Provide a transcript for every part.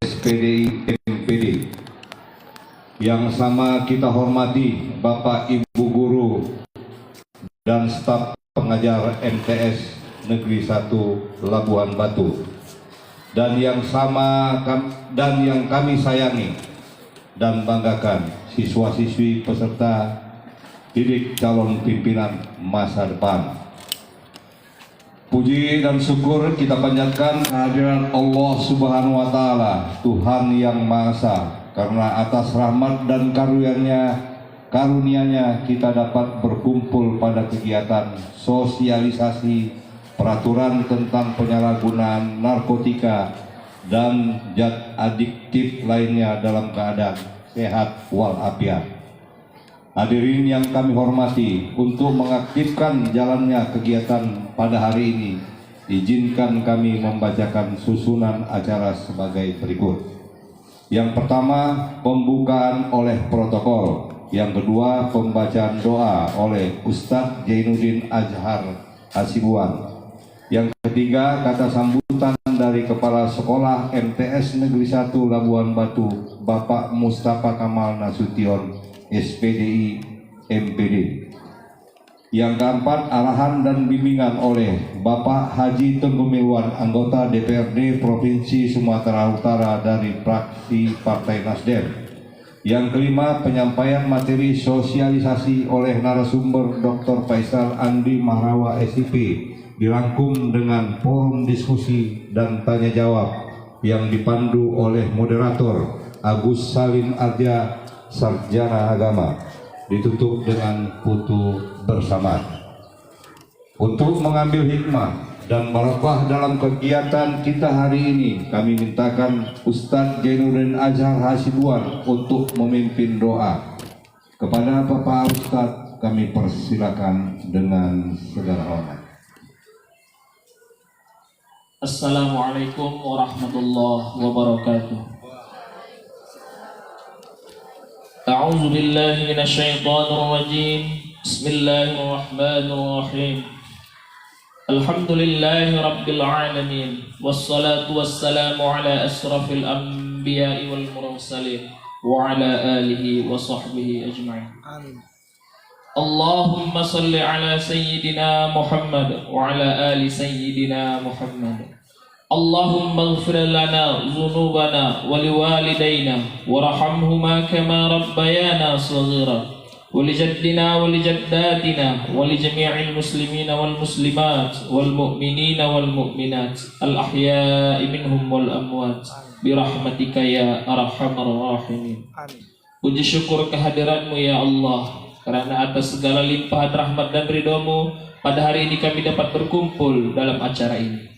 SPDI MPD. Yang sama kita hormati Bapak Ibu Guru dan staf pengajar MTS Negeri 1 Labuhan Batu. Dan yang kami sayangi dan banggakan siswa-siswi peserta didik calon pimpinan masa depan. Puji dan syukur kita panjatkan kehadiran Allah Subhanahu wa Ta'ala, Tuhan yang Maha Esa, karena atas rahmat dan karunia-Nya kita dapat berkumpul pada kegiatan sosialisasi peraturan tentang penyalahgunaan narkotika dan zat adiktif lainnya dalam keadaan sehat walafiat. Hadirin yang kami hormati, untuk mengaktifkan jalannya kegiatan pada hari ini, izinkan kami membacakan susunan acara sebagai berikut. Yang pertama, pembukaan oleh protokol. Yang kedua, pembacaan doa oleh Ustadz Jainuddin Azhar Hasibuan. Yang ketiga, kata sambutan dari Kepala Sekolah MTS Negeri 1 Labuhan Batu, Bapak Mustafa Kamal Nasution, SPDI MPD. Yang keempat, arahan dan bimbingan oleh Bapak Haji Tengku Milwan, anggota DPRD Provinsi Sumatera Utara dari fraksi Partai Nasdem. Yang kelima, penyampaian materi sosialisasi oleh narasumber Dr. Faisal Andi Mahrawa SIP, dirangkum dengan forum diskusi dan tanya jawab yang dipandu oleh moderator Agus Salim Arja, Sarjana Agama, ditutup dengan foto bersama. Untuk mengambil hikmah dan barokah dalam kegiatan kita hari ini, kami mintakan Ustadz Jainuddin Azhar Hasibuan untuk memimpin doa. Kepada Bapak Ustadz kami persilakan dengan segala hormat. Assalamualaikum warahmatullahi wabarakatuh. أعوذ بالله من الشيطان الرجيم بسم الله الرحمن الرحيم الحمد لله رب العالمين والصلاة والسلام على أشرف الأنبياء والمرسلين وعلى آله وصحبه أجمعين اللهم صل على سيدنا محمد وعلى آل سيدنا محمد اللهم اغفر لنا ذنوبنا ولوالدينا وارحمهما كما ربيانا صغيرا ولجدنا ولجداتنا ولجميع المسلمين والمسلمات والمؤمنين والمؤمنات الأحياء منهم والأموات برحمتك يا أرحم الراحمين. Puji syukur kehadiranmu ya Allah, karena atas segala limpahan rahmat dan ridho-Mu pada hari ini kami dapat berkumpul dalam acara ini.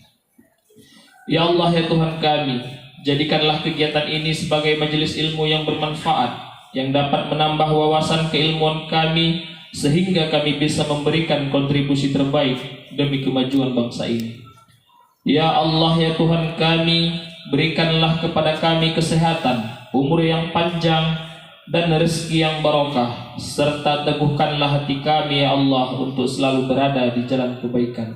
Ya Allah, ya Tuhan kami, jadikanlah kegiatan ini sebagai majelis ilmu yang bermanfaat, yang dapat menambah wawasan keilmuan kami, sehingga kami bisa memberikan kontribusi terbaik demi kemajuan bangsa ini. Ya Allah, ya Tuhan kami, berikanlah kepada kami kesehatan, umur yang panjang, dan rezeki yang barokah, serta teguhkanlah hati kami ya Allah untuk selalu berada di jalan kebaikan.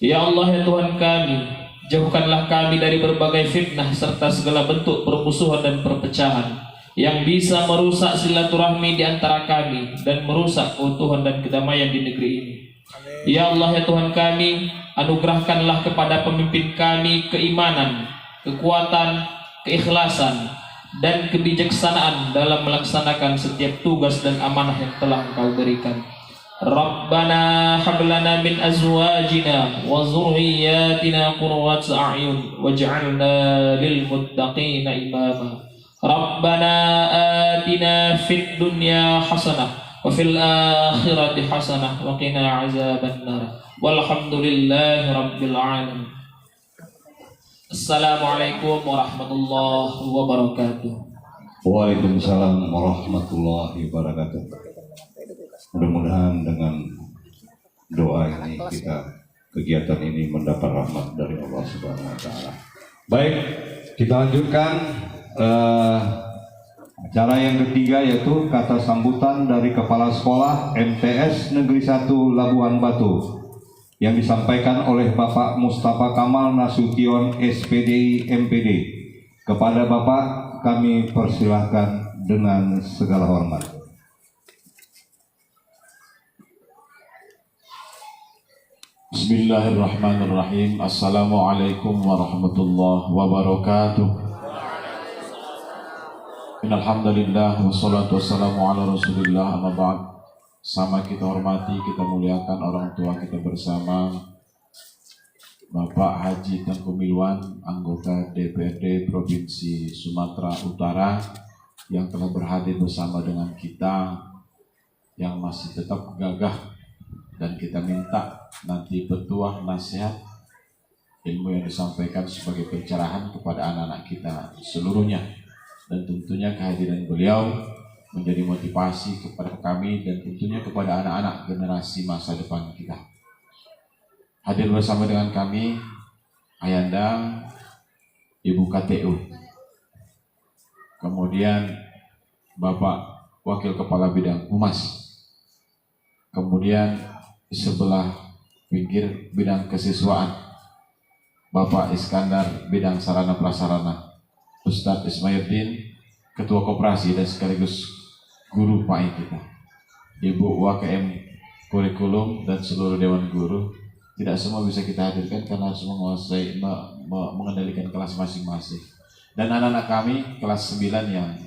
Ya Allah, ya Tuhan kami, jauhkanlah kami dari berbagai fitnah serta segala bentuk permusuhan dan perpecahan yang bisa merusak silaturahmi di antara kami dan merusak keutuhan dan kedamaian di negeri ini. Ya Allah, ya Tuhan kami, anugerahkanlah kepada pemimpin kami keimanan, kekuatan, keikhlasan, dan kebijaksanaan dalam melaksanakan setiap tugas dan amanah yang telah Engkau berikan. Rabbana hablana min azwajina wa zurriyyatina qurrata a'yun waj'alna lil muttaqina imama. Rabbana atina fid dunya hasanah wa fil akhirati hasanah wa qina azabannar. Walhamdulillahi rabbil alamin. Assalamualaikum warahmatullahi wabarakatuh. Waalaikumsalam warahmatullahi wabarakatuh. Mudah-mudahan dengan doa ini kegiatan ini mendapat rahmat dari Allah Subhanahu wa Ta'ala. Baik, kita lanjutkan acara yang ketiga, yaitu kata sambutan dari Kepala Sekolah MTS Negeri 1 Labuhan Batu yang disampaikan oleh Bapak Mustafa Kamal Nasution SPDI MPD. Kepada Bapak kami persilahkan dengan segala hormat. Bismillahirrahmanirrahim. Assalamualaikum warahmatullahi wabarakatuh. Innalhamdulillah wassalatu wassalamu ala rasulillah amma ba'd. Sama kita hormati, kita muliakan orang tua kita bersama, Bapak Haji Tengku Milwan, anggota DPRD Provinsi Sumatera Utara yang telah berhadir bersama dengan kita, yang masih tetap gagah, dan kita minta nanti petuah, nasihat, ilmu yang disampaikan sebagai pencerahan kepada anak-anak kita seluruhnya. Dan tentunya kehadiran beliau menjadi motivasi kepada kami dan tentunya kepada anak-anak generasi masa depan kita. Hadir bersama dengan kami Ayanda Ibu KTU, kemudian Bapak Wakil Kepala Bidang Humas, kemudian di sebelah pinggir bidang kesiswaan Bapak Iskandar bidang sarana prasarana, Ustadz Ismayuddin Ketua Koperasi dan sekaligus guru PAI kita, Ibu WKM Kurikulum dan seluruh Dewan Guru. Tidak semua bisa kita hadirkan karena harus menguasai mengendalikan kelas masing-masing. Dan anak-anak kami kelas 9 yang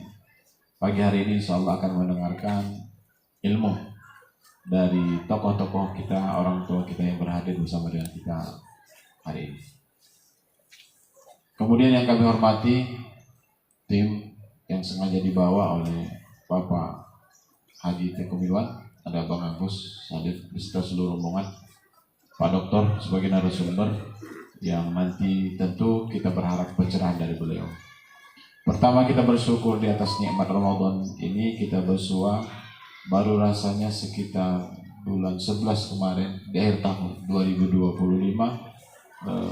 pagi hari ini insya Allah akan mendengarkan ilmu dari tokoh-tokoh kita, orang tua kita yang berhadir bersama dengan kita hari ini. Kemudian yang kami hormati tim yang sengaja dibawa oleh Bapak Haji Tengku Milwan, ada Bang Agus hadir beserta seluruh rombongan, Pak Doktor sebagai narasumber yang nanti tentu kita berharap pencerahan dari beliau. Pertama, kita bersyukur di atas nikmat Ramadan ini. Kita bersua baru rasanya sekitar bulan 11 kemarin di akhir tahun 2025.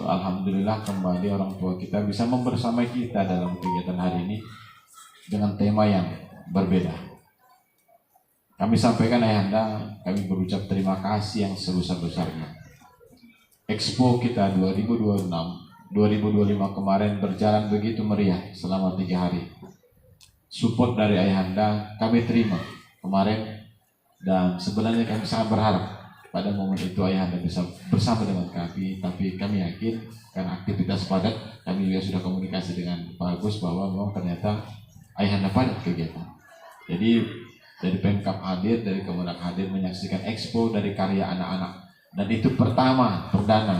Alhamdulillah kembali orang tua kita bisa membersamai kita dalam kegiatan hari ini dengan tema yang berbeda. Kami sampaikan Ayahanda, kami berucap terima kasih yang sebesar-besarnya. Expo kita 2025 kemarin berjalan begitu meriah selama 3 hari. Support dari Ayahanda kami terima kemarin, dan sebenarnya kami sangat berharap pada momen itu Ayahanda bisa bersama dengan kami, tapi kami yakin karena aktivitas padat, kami juga sudah komunikasi dengan Pak Agus bahwa memang ternyata Ayahanda padat kegiatan. Jadi dari Pemkab hadir, dari Kemenak hadir menyaksikan Expo dari karya anak-anak. Dan itu perdana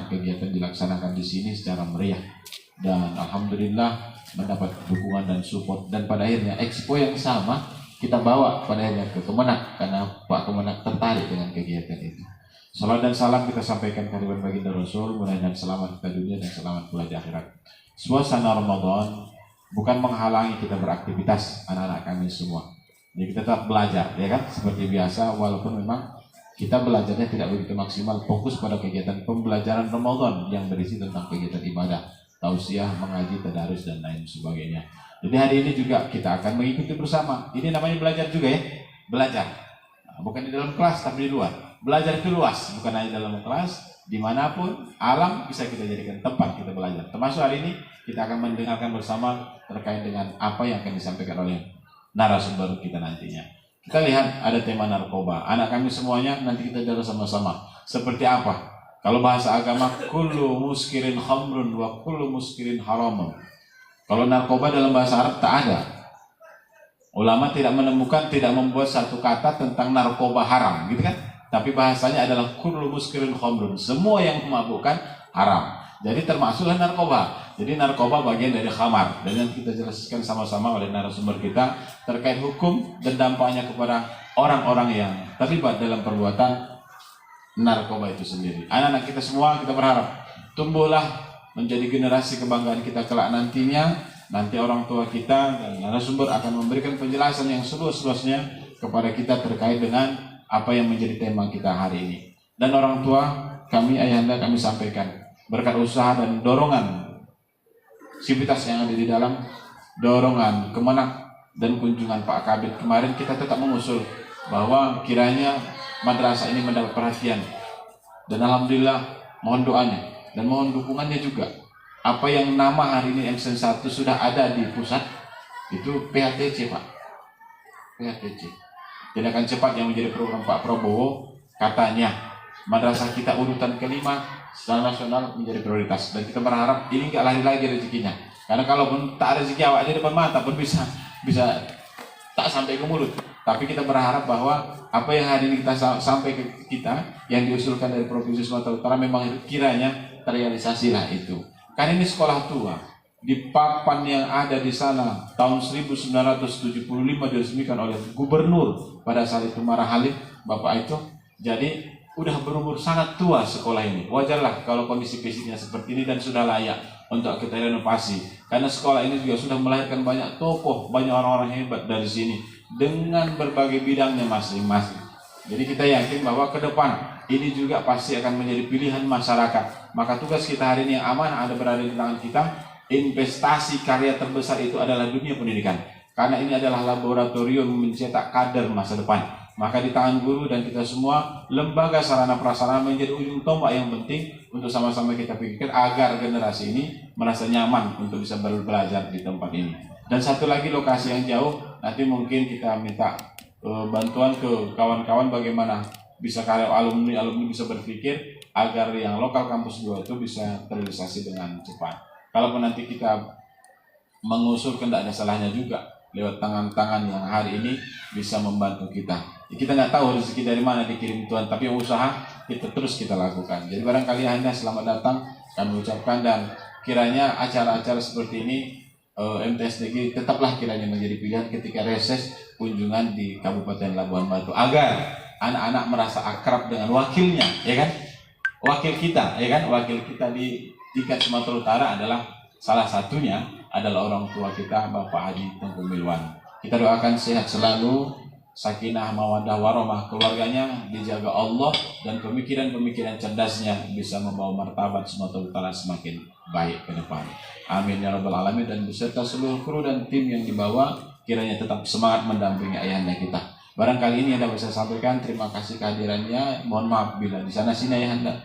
kegiatan dilaksanakan di sini secara meriah, dan alhamdulillah mendapat dukungan dan support, dan pada akhirnya Expo yang sama kita bawa pada akhirnya ke Kemenak karena Pak Kemenak tertarik dengan kegiatan itu. Salam dan salam kita sampaikan kehadiran baginda Rasul, mudah-mudahan selamat kita dunia dan selamat pula di akhirat. Suasana Ramadan bukan menghalangi kita beraktivitas anak-anak kami semua. Jadi kita tetap belajar, ya kan, seperti biasa, walaupun memang kita belajarnya tidak begitu maksimal, fokus pada kegiatan pembelajaran Ramadan yang berisi tentang kegiatan ibadah, tausiah, mengaji, tadarus, dan lain sebagainya. Jadi hari ini juga kita akan mengikuti bersama. Ini namanya belajar juga ya, belajar. Nah, bukan di dalam kelas tapi di luar. Belajar itu luas, bukan hanya dalam kelas, dimanapun alam bisa kita jadikan tempat kita belajar. Termasuk hari ini kita akan mendengarkan bersama terkait dengan apa yang akan disampaikan oleh narasumber kita nantinya. Kita lihat ada tema narkoba. Anak kami semuanya nanti kita jalan sama-sama. Seperti apa? Kalau bahasa agama, kullu muskirin khamrun wa kullu muskirin haramun. Kalau narkoba dalam bahasa Arab tak ada. Ulama tidak menemukan, tidak membuat satu kata tentang narkoba haram, gitu kan? Tapi bahasanya adalah kullu muskirin khamrun. Semua yang memabukkan haram. Jadi termasuklah narkoba. Jadi narkoba bagian dari khamar, dan yang kita jelaskan sama-sama oleh narasumber kita terkait hukum dan dampaknya kepada orang-orang yang terlibat dalam perbuatan narkoba itu sendiri. Anak-anak kita semua kita berharap tumbuhlah menjadi generasi kebanggaan kita kelak nantinya. Nanti orang tua kita dan narasumber akan memberikan penjelasan yang seluas-luasnya kepada kita terkait dengan apa yang menjadi tema kita hari ini. Dan orang tua kami, Ayahanda, kami sampaikan berkat usaha dan dorongan sivitas yang ada di dalam, dorongan Kemenak dan kunjungan Pak Kabid kemarin, kita tetap mengusul bahwa kiranya madrasah ini mendapat perhatian. Dan alhamdulillah mohon doanya dan mohon dukungannya juga apa yang nama hari ini MSN 1 sudah ada di pusat, itu PHTC Pak. PHTC. Tindakan cepat yang menjadi program Pak Prabowo, katanya madrasah kita urutan kelima secara nasional menjadi prioritas, dan kita berharap ini nggak lari lagi rezekinya, karena kalaupun tak rezeki awak di depan mata pun bisa tak sampai ke mulut. Tapi kita berharap bahwa apa yang hari ini kita sampai ke kita yang diusulkan dari Provinsi Sumatera Utara memang kiranya terrealisasilah itu. Karena ini sekolah tua. Di papan yang ada di sana tahun 1975 diresmikan oleh gubernur pada saat itu Marah Halim, Bapak itu. Jadi udah berumur sangat tua sekolah ini. Wajarlah kalau kondisi fisiknya seperti ini, dan sudah layak untuk kita renovasi. Karena sekolah ini juga sudah melahirkan banyak tokoh, banyak orang-orang hebat dari sini dengan berbagai bidangnya masing-masing. Jadi kita yakin bahwa ke depan ini juga pasti akan menjadi pilihan masyarakat. Maka tugas kita hari ini yang amanah ada berada di tangan kita. Investasi karya terbesar itu adalah dunia pendidikan, karena ini adalah laboratorium mencetak kader masa depan. Maka di tangan guru dan kita semua, lembaga sarana prasarana menjadi ujung tombak yang penting untuk sama-sama kita pikirkan agar generasi ini merasa nyaman untuk bisa belajar di tempat ini. Dan satu lagi lokasi yang jauh, nanti mungkin kita minta bantuan ke kawan-kawan bagaimana bisa karya alumni bisa berpikir agar yang lokal kampus 2 itu bisa terrealisasi dengan cepat. Kalaupun nanti kita mengusulkan, tidak ada salahnya juga lewat tangan-tangan yang hari ini bisa membantu kita. Kita nggak tahu rezeki dari mana dikirim Tuhan, tapi usaha kita terus kita lakukan. Jadi barangkali Anda selamat datang kami ucapkan, dan kiranya acara-acara seperti ini MTS Negeri tetaplah kiranya menjadi pilihan ketika reses kunjungan di Kabupaten Labuan Batu, agar anak-anak merasa akrab dengan wakilnya, ya kan? Wakil kita, ya kan? Wakil kita di tingkat Sumatera Utara adalah salah satunya adalah orang tua kita Bapak Haji Tengku Milwan. Kita doakan sehat selalu, sakinah mawaddah warahmah, keluarganya dijaga Allah, dan pemikiran-pemikiran cerdasnya bisa membawa martabat Sumatera Utara semakin baik ke depan. Amin ya rabbal alamin. Dan beserta seluruh kru dan tim yang dibawa kiranya tetap semangat mendampingi ayahanda kita. Barangkali ini yang dapat saya sampaikan. Terima kasih kehadirannya. Mohon maaf bila di sana sini ayahanda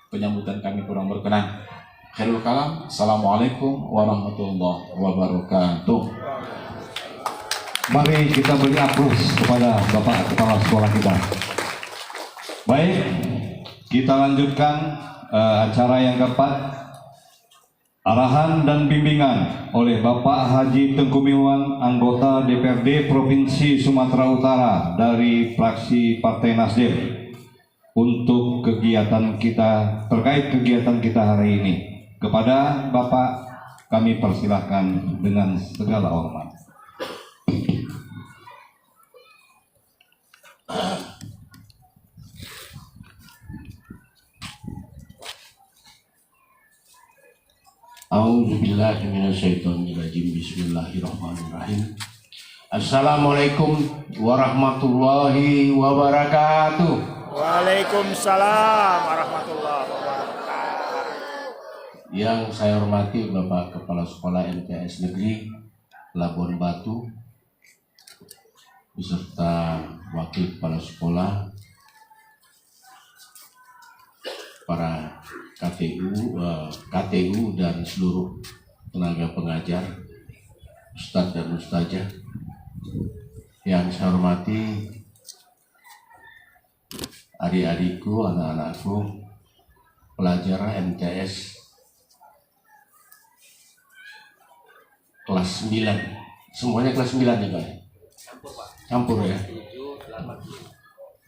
penyambutan kami kurang berkenan. Khairul kalam. Assalamualaikum warahmatullahi wabarakatuh. Mari kita beri aplaus kepada Bapak Kepala Sekolah kita. Baik, kita lanjutkan acara yang keempat. Arahan dan bimbingan oleh Bapak Haji Tengku Milwan, anggota DPRD Provinsi Sumatera Utara dari fraksi Partai Nasdem, untuk kegiatan kita, terkait kegiatan kita hari ini. Kepada Bapak kami persilahkan dengan segala hormat. A'udzubillahi minasyaitonirrajim. Bismillahirrahmanirrahim. Assalamualaikum warahmatullahi wabarakatuh. Waalaikumsalam warahmatullahi wabarakatuh. Yang saya hormati Bapak Kepala Sekolah MTS Negeri Labuan Batu beserta Wakil Kepala Sekolah, para KTU dan seluruh tenaga pengajar, Ustadz dan Ustazah. Yang saya hormati adik-adikku, anak-anakku, pelajar MTS kelas 9. Semuanya kelas 9 ya Pak? Campur ya?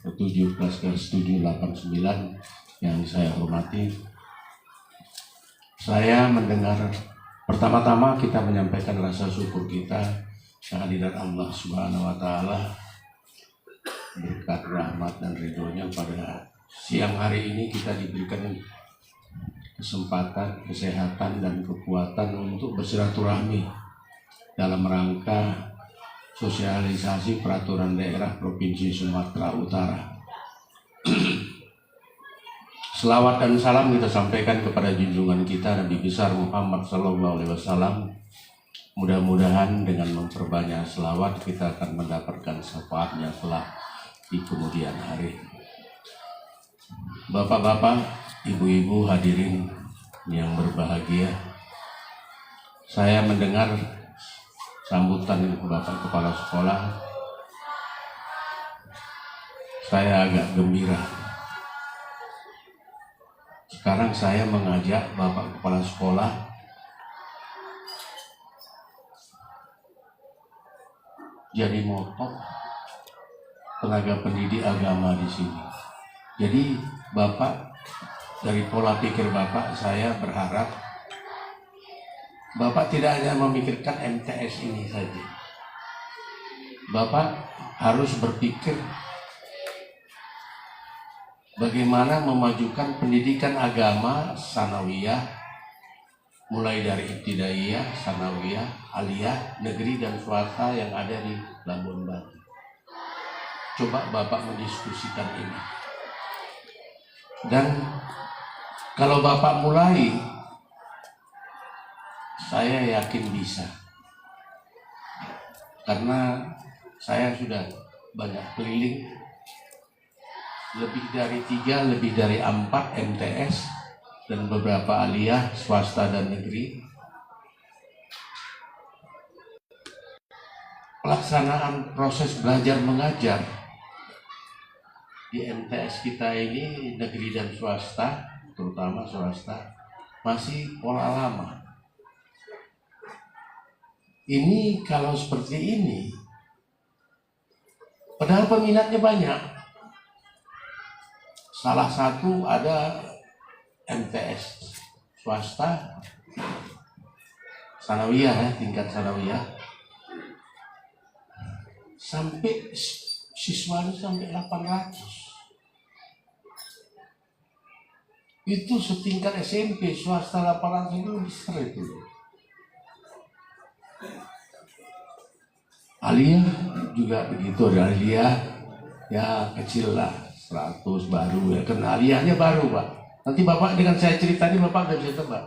7, kelas 7, 8, 9. Yang saya hormati, saya mendengar pertama-tama kita menyampaikan rasa syukur kita kehadirat Allah Subhanahu wa Ta'ala, berkat rahmat dan ridhonya pada siang hari ini kita diberikan kesempatan, kesehatan dan kekuatan untuk bersilaturahmi dalam rangka sosialisasi peraturan daerah Provinsi Sumatera Utara. Selawat dan salam kita sampaikan kepada junjungan kita Nabi besar Muhammad Sallallahu Alaihi Wasallam. Mudah-mudahan dengan memperbanyak selawat kita akan mendapatkan syafaatnya kelak di kemudian hari. Bapak-bapak, ibu-ibu hadirin yang berbahagia, saya mendengar sambutan Bapak Kepala Sekolah, saya agak gembira. Sekarang saya mengajak Bapak Kepala Sekolah jadi motor tenaga pendidik agama di sini. Jadi Bapak, dari pola pikir Bapak, saya berharap Bapak tidak hanya memikirkan MTS ini saja. Bapak harus berpikir bagaimana memajukan pendidikan agama sanawiyah, mulai dari ibtidaiyah, sanawiyah, aliyah, negeri dan swasta yang ada di Labuan Batu. Coba Bapak mendiskusikan ini. Dan kalau Bapak mulai, saya yakin bisa. Karena saya sudah banyak keliling, lebih dari 3, lebih dari 4 MTS dan beberapa aliyah swasta dan negeri. Pelaksanaan proses belajar mengajar di MTS kita ini, negeri dan swasta, terutama swasta, masih pola lama. Ini kalau seperti ini, padahal peminatnya banyak. Salah satu ada MTS swasta, sanawiyah ya, tingkat sanawiyah, sampai siswanya sampai 800. Itu setingkat SMP, swasta 800 itu besar itu. Aliyah juga begitu, ada aliyah ya kecil lah, 100 baru ya, karena aliyahnya baru Pak. Nanti Bapak dengan saya cerita ini Bapak udah bisa tebak.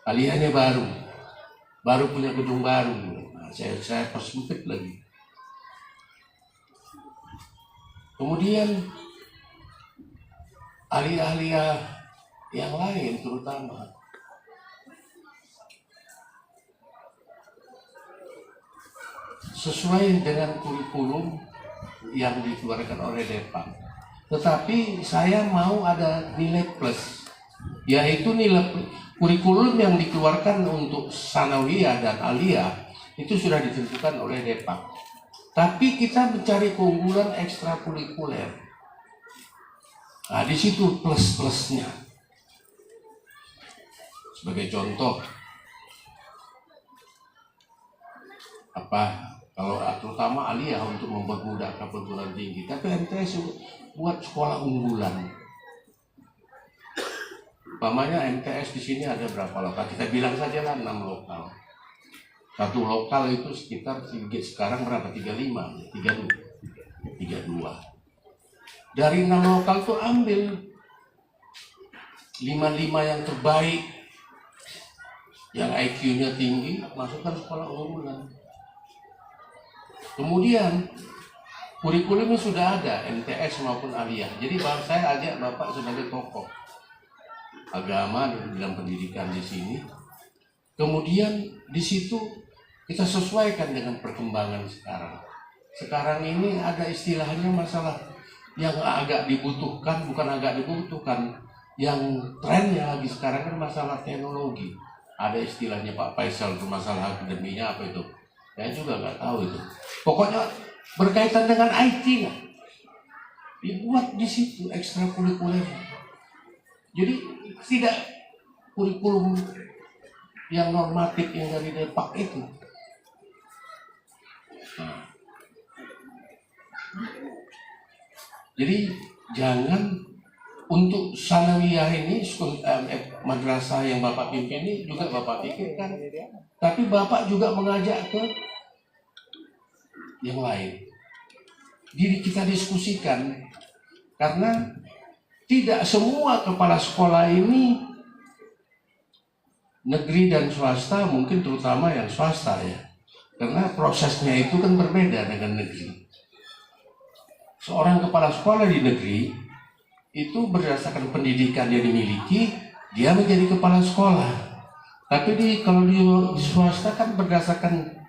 Aliyahnya baru punya gedung baru. Nah, saya persempit lagi. Kemudian aliyah-aliyah yang lain terutama sesuai dengan kurikulum yang dikeluarkan oleh Depak. Tetapi saya mau ada nilai plus, yaitu nilai kurikulum yang dikeluarkan untuk sanawiyah dan aliyah itu sudah ditentukan oleh Depak. Tapi kita mencari keunggulan ekstrakurikuler. Nah, di situ plus-plusnya. Sebagai contoh, kalau terutama aliyah untuk mempermudah ke perguruan tinggi, tapi MTS buat sekolah unggulan. Umpamanya MTS di sini ada berapa lokal? Kita bilang saja lah 6 lokal. Satu lokal itu sekitar sekarang berapa? 32. Dari 6 lokal tuh ambil 5 yang terbaik, yang IQ-nya tinggi, masukkan sekolah unggulan. Kemudian kurikulumnya sudah ada, MTS maupun aliyah. Jadi saya ajak Bapak sebagai tokoh agama dalam pendidikan di sini. Kemudian di situ kita sesuaikan dengan perkembangan sekarang. Sekarang ini ada istilahnya masalah yang agak dibutuhkan, bukan agak dibutuhkan, yang trennya lagi sekarang kan masalah teknologi. Ada istilahnya Pak Faisal itu masalah akademinya apa itu? Saya juga nggak tahu itu. Pokoknya berkaitan dengan IT lah. Dibuat di situ ekstrakurikuler. Jadi tidak kurikulum yang normatif yang dari Depak itu. Nah. Jadi jangan untuk sanawiyah ini madrasah yang Bapak pimpin ini juga Bapak pikirkan. Tapi Bapak juga mengajak ke yang lain. Diri kita diskusikan karena tidak semua kepala sekolah ini negeri dan swasta, mungkin terutama yang swasta ya. Karena prosesnya itu kan berbeda dengan negeri. Seorang kepala sekolah di negeri itu berdasarkan pendidikan yang dimiliki, dia menjadi kepala sekolah. Tapi kalau di swasta kan berdasarkan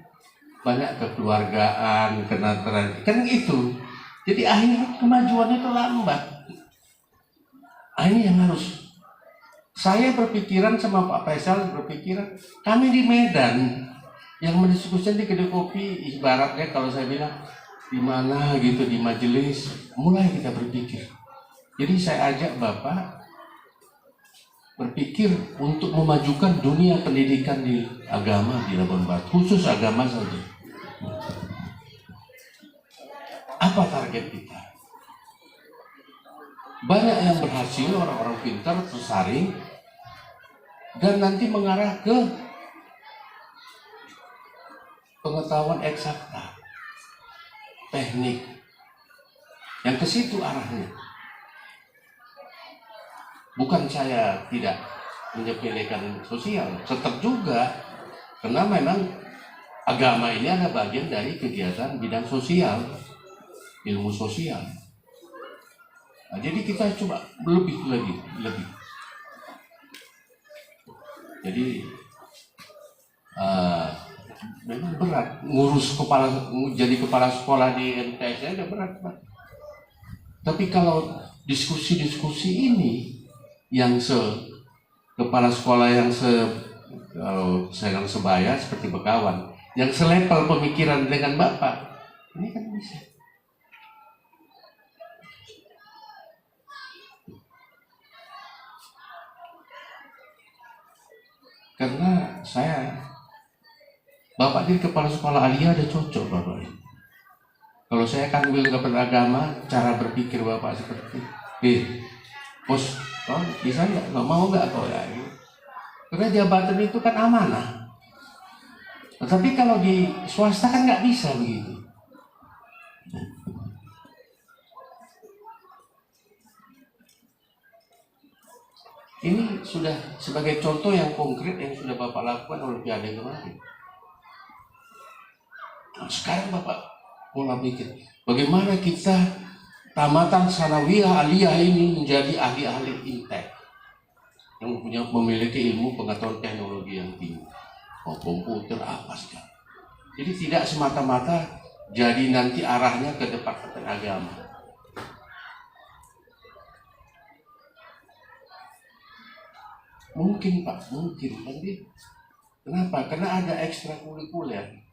banyak kekeluargaan, kenateran, kan itu. Jadi akhirnya kemajuannya itu lambat. Ini yang harus. Saya berpikiran sama Pak Faisal berpikiran, kami di Medan yang mendiskusikan di kedai kopi, ibaratnya kalau saya bilang di mana gitu di majelis, mulai kita berpikir. Jadi saya ajak Bapak berpikir untuk memajukan dunia pendidikan di agama di Labuan Batu, khusus agama saja. Apa target kita? Banyak yang berhasil, orang-orang pintar tersaring dan nanti mengarah ke pengetahuan eksakta, teknik, yang ke situ arahnya. Bukan saya tidak menyepelekan sosial, tetap juga, karena memang agama ini ada bagian dari kegiatan bidang sosial, ilmu sosial. Nah, jadi kita coba lebih. Jadi memang berat jadi kepala sekolah di MTS ada berat, Pak. Tapi kalau diskusi-diskusi ini yang kepala sekolah yang kalau saya sebaya seperti Bekawan, yang selevel pemikiran dengan Bapak, ini kan bisa. Karena Bapak jadi kepala sekolah aliyah ada cocok Bapak. Kalau saya kan beragama, cara berpikir Bapak seperti, bos, kau bisa nggak mau nggak kau ya? Karena jabatan itu kan amanah. Tetapi kalau di swasta kan nggak bisa begitu. Ini sudah sebagai contoh yang konkret yang sudah Bapak lakukan Olimpiade kemarin. Nah, sekarang Bapak pola pikir, bagaimana kita tamatan sanawiyah aliyah ini menjadi ahli-ahli intek yang memiliki ilmu pengetahuan teknologi yang tinggi, komputer apa segala. Jadi tidak semata-mata jadi nanti arahnya ke departemen agama. Mungkin Pak, mungkin. Tapi kenapa? Karena ada ekstrakurikuler.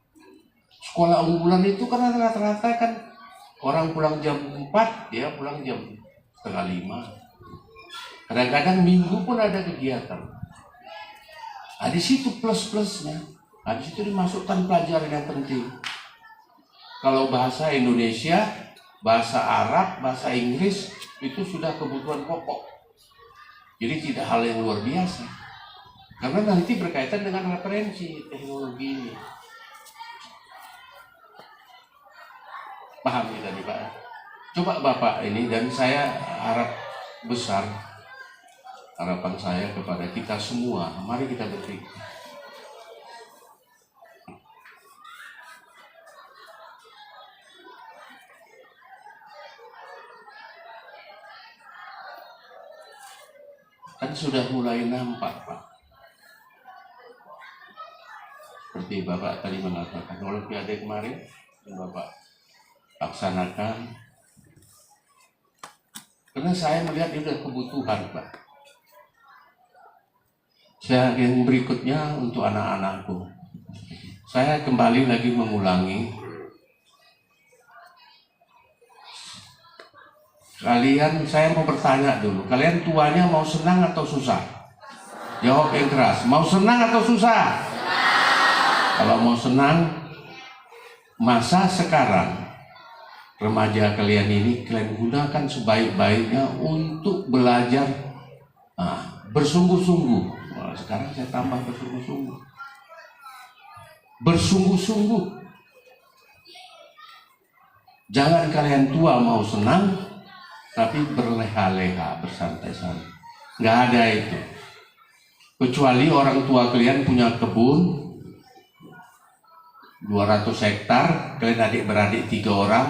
Sekolah unggulan itu kan rata-rata kan orang pulang jam 4, dia pulang jam setengah 5. Kadang-kadang minggu pun ada kegiatan. Nah, di situ plus-plusnya. Nah, di situ dimasukkan pelajaran yang penting. Kalau bahasa Indonesia, bahasa Arab, bahasa Inggris itu sudah kebutuhan pokok. Jadi tidak hal yang luar biasa. Karena nanti berkaitan dengan referensi teknologi ini. Paham kita nih Pak? Coba Bapak ini, dan saya harap besar, harapan saya kepada kita semua, mari kita berpikir. Kan sudah mulai nampak Pak. Seperti Bapak tadi mengatakan, Olimpiade kemarin yang Bapak laksanakan. Karena saya melihat itu adalah kebutuhan Pak. Yang berikutnya untuk anak-anakku. Saya kembali lagi mengulangi. Kalian, saya mau bertanya dulu, kalian tuanya mau senang atau susah? Jawab yang keras, mau senang atau susah? Kalau mau senang, masa sekarang remaja kalian ini kalian gunakan sebaik-baiknya untuk belajar bersungguh-sungguh. Nah, sekarang saya tambah bersungguh-sungguh. Bersungguh-sungguh. Jangan kalian tua mau senang, tapi berleha-leha, bersantai-santai. Nggak ada itu. Kecuali orang tua kalian punya kebun 200 hektar, kalian adik-beradik 3 orang,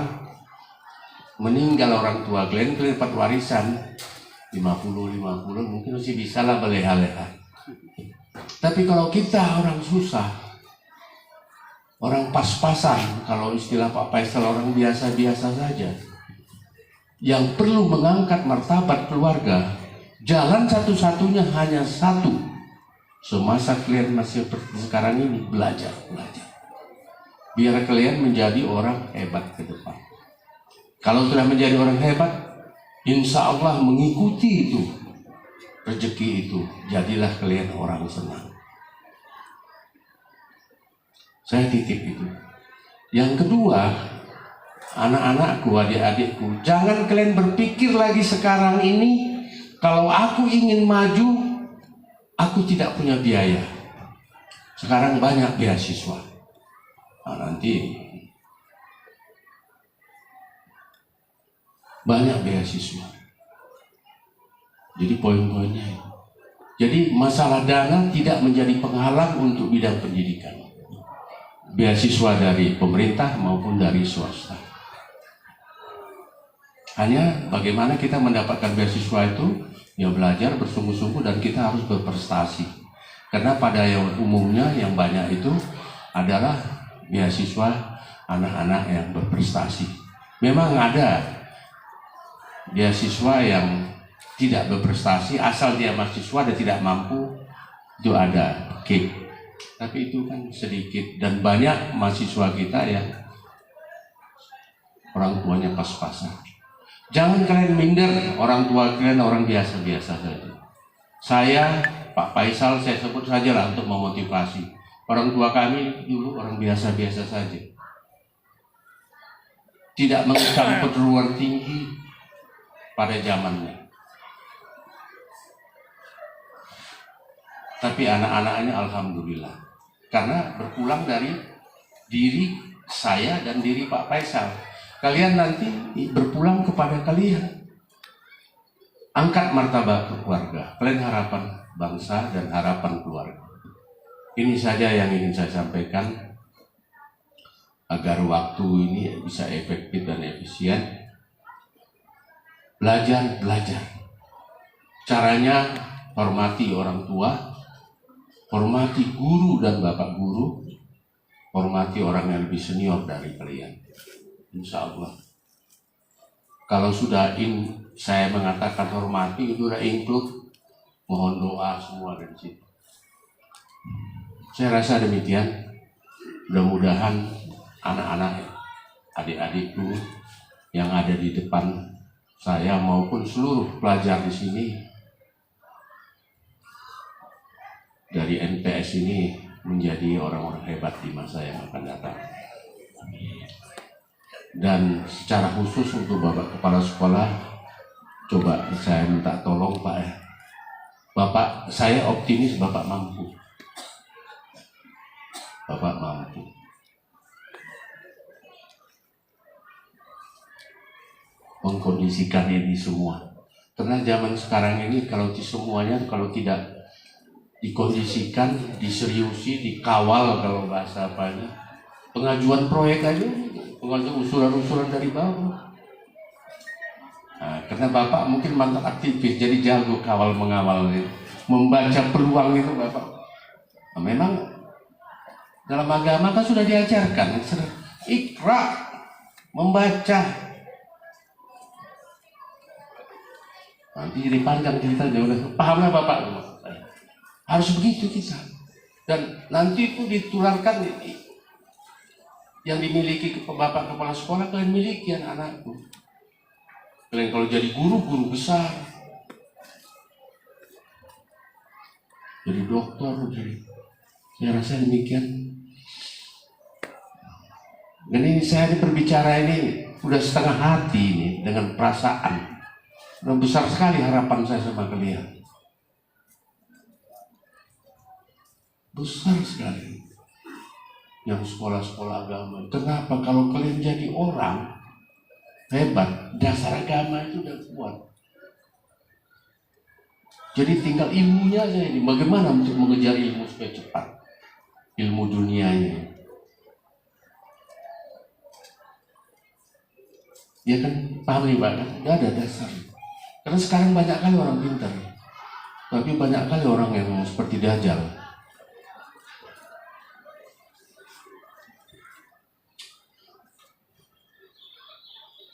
meninggal orang tua kalian dapat warisan 50-50, mungkin masih bisa lah berleha-leha. Tapi kalau kita orang susah, orang pas-pasan, kalau istilah Pak Faisal orang biasa-biasa saja, yang perlu mengangkat martabat keluarga, jalan satu-satunya hanya satu. Semasa kalian masih seperti sekarang ini, belajar. Biar kalian menjadi orang hebat ke depan. Kalau sudah menjadi orang hebat, insya Allah mengikuti itu, rezeki itu, jadilah kalian orang senang. Saya titip itu. Yang kedua, anak-anakku, adik-adikku, jangan kalian berpikir lagi sekarang ini, kalau aku ingin maju, aku tidak punya biaya. Sekarang banyak beasiswa. Nah, nanti banyak beasiswa. Jadi poin-poinnya. Jadi masalah dana tidak menjadi penghalang untuk bidang pendidikan. Beasiswa dari pemerintah maupun dari swasta. Hanya bagaimana kita mendapatkan beasiswa itu, ya belajar bersungguh-sungguh dan kita harus berprestasi. Karena pada yang umumnya yang banyak itu adalah beasiswa anak-anak yang berprestasi. Memang ada beasiswa yang tidak berprestasi, asal dia mahasiswa dan tidak mampu, itu ada. Oke. Tapi itu kan sedikit dan banyak mahasiswa kita yang orang tuanya pas-pasan. Jangan kalian minder, orang tua kalian orang biasa-biasa saja. Saya, Pak Faisal, saya sebut saja lah untuk memotivasi. Orang tua kami dulu orang biasa-biasa saja. Tidak mengecam perguruan tinggi pada zamannya. Tapi anak-anaknya alhamdulillah. Karena berpulang dari diri saya dan diri Pak Faisal. Kalian nanti berpulang kepada kalian. Angkat martabat keluarga. Kalian harapan bangsa dan harapan keluarga. Ini saja yang ingin saya sampaikan agar waktu ini bisa efektif dan efisien. Belajar. Caranya hormati orang tua, hormati guru dan bapak guru, hormati orang yang lebih senior dari kalian. Insya Allah. Kalau sudah saya mengatakan hormati, itu sudah include, mohon doa semua dari situ. Saya rasa demikian. Mudah-mudahan anak-anak, adik-adikku yang ada di depan saya maupun seluruh pelajar di sini dari NPS ini menjadi orang-orang hebat di masa yang akan datang. Dan secara khusus untuk Bapak Kepala Sekolah, coba saya minta tolong Pak ya. Bapak, saya optimis Bapak mampu. Bapak mampu. Mengkondisikan ini semua. Karena zaman sekarang ini kalau semuanya kalau tidak dikondisikan, diseriusi, dikawal kalau bahasa apanya, pengajuan proyek aja, pengajuan usulan-usulan dari bawah. Nah, karena Bapak mungkin mantan aktivis, jadi jago kawal mengawal, membaca peluang itu Bapak. Nah, memang dalam agama kan sudah diajarkan, Iqra, membaca. Nanti jadi panjang ceritanya, udah pahamnya Bapak. Harus begitu kita. Dan nanti itu ditularkan yang dimiliki Bapak Kepala Sekolah, kalian miliki anak-anakku. Kalian kalau jadi guru besar. Jadi dokter, saya rasa demikian. Dan ini saya berbicara ini udah setengah hati ini dengan perasaan. Udah besar sekali harapan saya sama kalian. Besar sekali. Yang sekolah-sekolah agama. Kenapa? Kalau kalian jadi orang hebat, dasar agama itu udah kuat. Jadi tinggal ilmunya aja ini. Bagaimana untuk mengejar ilmu supaya cepat? Ilmu dunianya. Ya kan, paham nih Pak, kan? Gak ada dasar. Karena sekarang banyak kali orang pintar. Tapi banyak kali orang yang seperti Dajjal.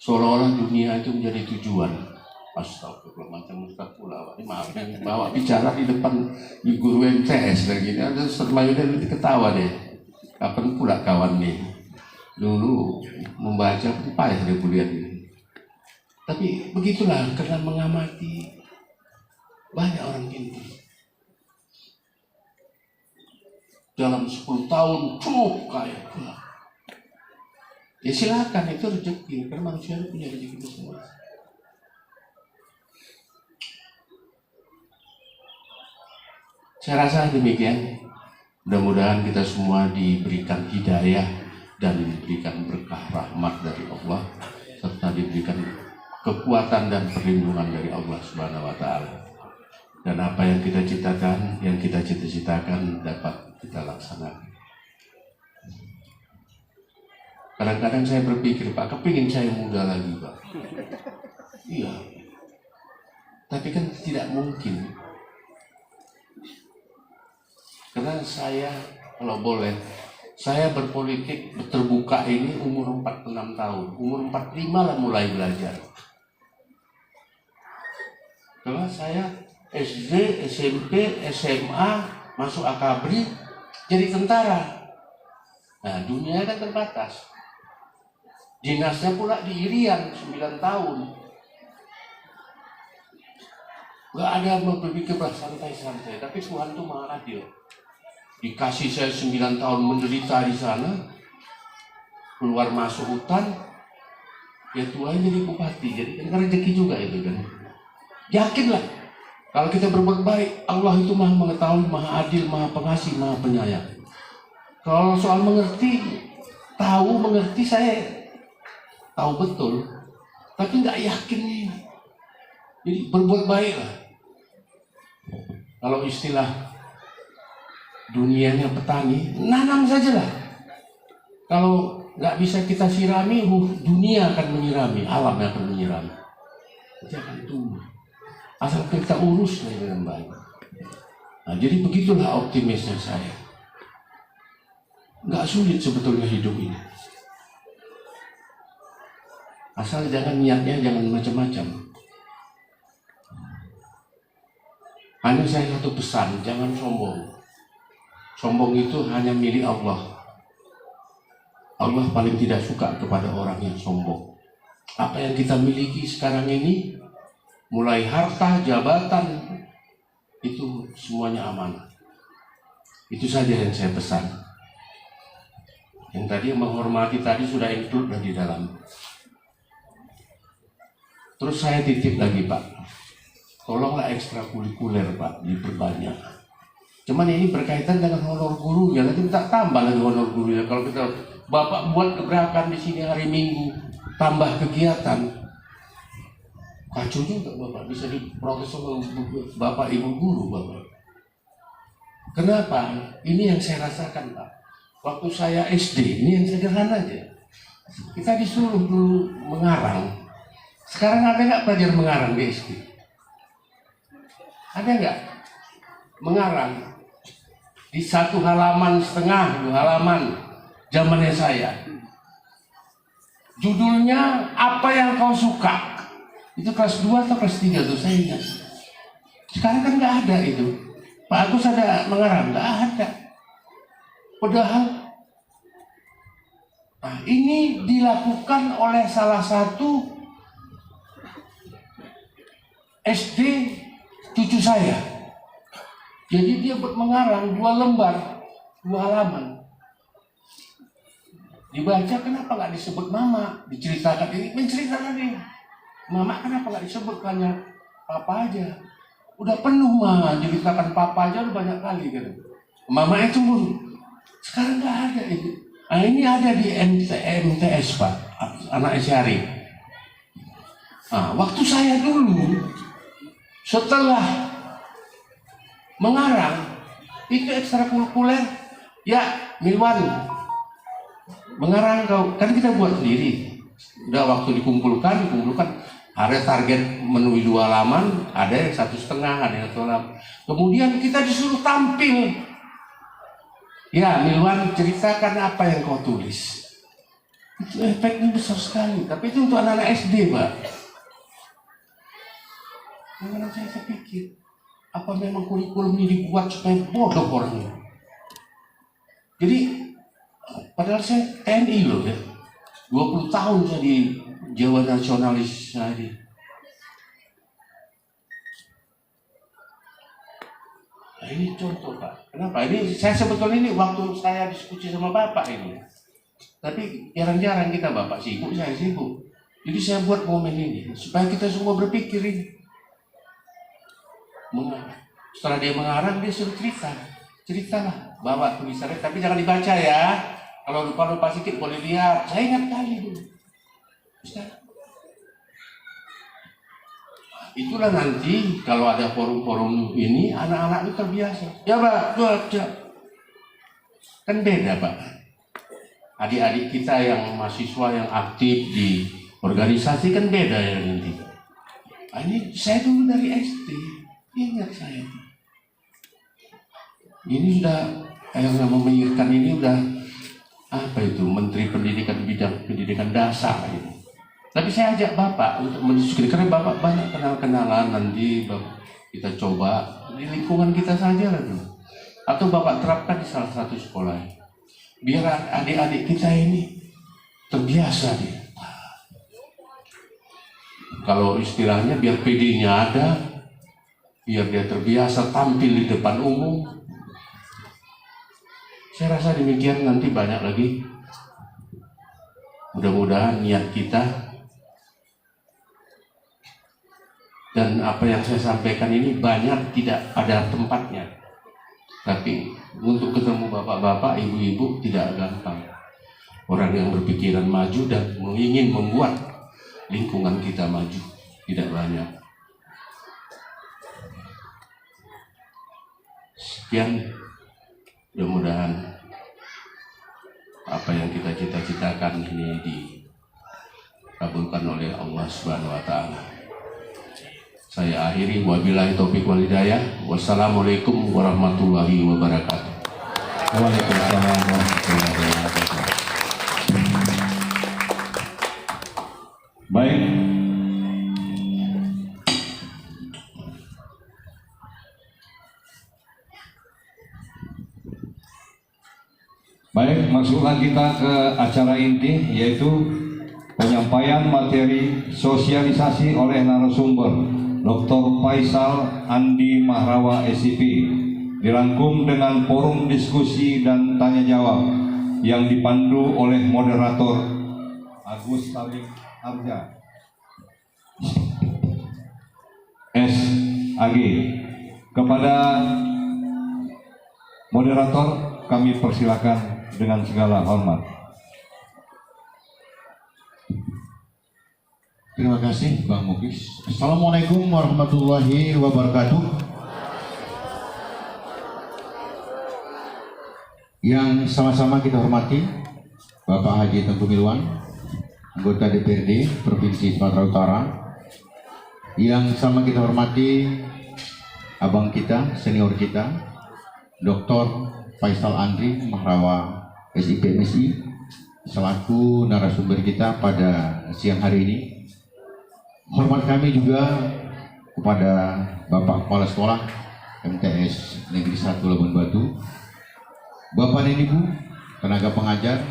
seolah-olah dunia itu menjadi tujuan. Astagfirullah, macam Ustaz pula. Ini maaf, yang bawa bicara di depan di guru MTS lagi. Ada Ustaz Mayudin nanti ketawa deh. Kapan pula kawan nih? Dulu membaca payah dia kuliah ini. Tapi begitulah, karena mengamati banyak orang pintar. Dalam 10 tahun cukup kaya pula. Ya silakan, itu rezeki. Karena manusia itu punya rezeki semua. Saya rasa demikian. Mudah-mudahan kita semua diberikan hidayah dan diberikan berkah rahmat dari Allah, serta diberikan kekuatan dan perlindungan dari Allah Subhanahu wa taala. Dan apa yang kita citakan, yang kita cita-citakan dapat kita laksanakan. Kadang-kadang saya berpikir, Pak, kepingin saya muda lagi, Pak. Iya. Tapi kan tidak mungkin. Karena saya, kalau boleh, saya berpolitik terbuka ini umur 46 tahun. Umur 45 lah mulai belajar. Karena saya SD, SMP, SMA, masuk akabri, jadi tentara. Nah, dunia kan terbatas. Dinasnya pula di Irian, 9 tahun. Gak ada yang berpikir santai-santai, tapi Tuhan itu maha adil. Dikasih saya 9 tahun menderita di sana, keluar masuk hutan, ya Tuhan jadi bupati, jadi kan rezeki juga itu kan. Yakinlah, kalau kita berbuat baik, Allah itu maha mengetahui, maha adil, maha pengasih, maha penyayang. Kalau soal mengerti, mengerti saya tahu betul, tapi nggak yakin nih. Jadi berbuat baiklah. Kalau istilah dunianya petani, nanam sajalah. Kalau nggak bisa kita sirami, dunia akan menyirami, alam yang akan menyirami. Jangan tumbuh. Asal kita urus dengan baik. Nah, jadi begitulah optimisnya saya. Nggak sulit sebetulnya hidup ini. Asal jangan niatnya jangan macam-macam. Hanya saya satu pesan, jangan sombong. Sombong itu hanya milik Allah. Allah paling tidak suka kepada orang yang sombong. Apa yang kita miliki sekarang ini, mulai harta, jabatan, itu semuanya amanah. Itu saja yang saya pesan. Yang tadi menghormati tadi sudah include di dalam. Terus saya titip lagi, Pak. Tolonglah ekstrakurikuler, Pak, diperbanyak. Cuman ini berkaitan dengan honor gurunya, nanti kita tambah lagi honor gurunya. Kalau kita Bapak buat gebrakan di sini hari Minggu, tambah kegiatan, kacau juga Bapak, bisa diprotes oleh Bapak Ibu guru Bapak. Kenapa? Ini yang saya rasakan, Pak. Waktu saya SD, ini yang sederhana aja. Kita disuruh dulu mengarang. Sekarang ada nggak pelajar mengarang di SD? Ada nggak? Mengarang. Di 1,5 halaman, 2 halaman, zamannya saya. Judulnya apa yang kau suka? Itu kelas 2 atau kelas 3 tuh saya ingat. Sekarang kan nggak ada itu. Pak Agus ada mengarang? Nggak ada. Padahal ini dilakukan oleh salah satu SD cucu saya. Jadi dia buat mengarang 2 lembar, 2 halaman. Dibaca, kenapa nggak disebut mama? Diceritakan ini, menceritakan ini. Mama kenapa nggak disebut, hanya papa aja? Udah penuh mah, ceritakan papa aja udah banyak kali kan. Mama itu sekarang nggak ada itu. Nah, ini ada di MTS Pak, anak Syari. Nah, waktu saya dulu setelah mengarang itu ekstrakurikuler, ya Milwan mengarang kau kan kita buat sendiri. Udah waktu dikumpulkan ada target menuju 2 halaman, ada yang 1,5, ada yang 1 halaman. Kemudian kita disuruh tampil. Ya Milwan, ceritakan apa yang kau tulis. Itu efeknya besar sekali. Tapi itu untuk anak-anak SD, Pak. Kadang-kadang saya pikir, apa memang kurikulum ini dibuat supaya bodoh orangnya? Jadi, padahal saya TNI loh ya. 20 tahun saya di Jawa Nasionalis tadi. Nah, ini contoh Pak. Kenapa? Ini saya sebetulnya ini waktu saya diskusi sama Bapak ini. Tapi jarang-jarang kita Bapak sibuk, saya sibuk. Jadi saya buat momen ini supaya kita semua berpikir ini. Setelah dia mengarang dia suruh ceritalah bawa tulisannya, tapi jangan dibaca ya. Kalau lupa sedikit boleh lihat. Saya ingat kali dulu. Ustaz. Itulah nanti kalau ada forum-forum ini anak-anak itu terbiasa. Ya Pak, baca. Kan beda Pak. Adik-adik kita yang mahasiswa yang aktif di organisasi kan beda ya nanti. Nah, ini saya dulu dari SD. Ingat saya. Ini sudah yang memikirkan ini udah apa itu Menteri Pendidikan bidang pendidikan dasar gitu. Tapi saya ajak Bapak untuk mendiskusikan karena Bapak banyak kenal-kenalan nanti Bapak, kita coba di lingkungan kita saja lah tuh. Atau Bapak terapkan di salah satu sekolah. Biar adik-adik kita ini terbiasa nih. Kalau istilahnya biar PD-nya ada, biar dia terbiasa tampil di depan umum. Saya rasa demikian nanti banyak lagi. Mudah-mudahan niat kita dan apa yang saya sampaikan ini banyak tidak pada tempatnya. Tapi untuk ketemu bapak-bapak, ibu-ibu tidak gampang. Orang yang berpikiran maju dan ingin membuat lingkungan kita maju tidak banyak. Sekian, mudah-mudahan apa yang kita cita-citakan ini dikabulkan oleh Allah Subhanahu wa taala. Saya akhiri wabillahi taufik wal hidayah. Wassalamualaikum warahmatullahi wabarakatuh. Waalaikumsalam warahmatullahi wabarakatuh. Baik. Baik, masuklah kita ke acara inti, yaitu penyampaian materi sosialisasi oleh narasumber Dr. Faisal Andi Mahrawa SIP, dirangkum dengan forum diskusi dan tanya jawab yang dipandu oleh moderator Agus Salim Arja SAG. Kepada moderator kami persilakan dengan segala hormat. Terima kasih Bang Mukis. Assalamualaikum warahmatullahi wabarakatuh. Yang sama-sama kita hormati Bapak Haji Tengku Milwan, anggota DPRD Provinsi Sumatera Utara. Yang sama kita hormati abang kita, senior kita, Dr. Faisal Andri Mahrawa SIP MSI, selaku narasumber kita pada siang hari ini. Hormat kami juga kepada Bapak Kepala Sekolah MTS Negeri 1 Labuan Batu, Bapak dan Ibu tenaga pengajar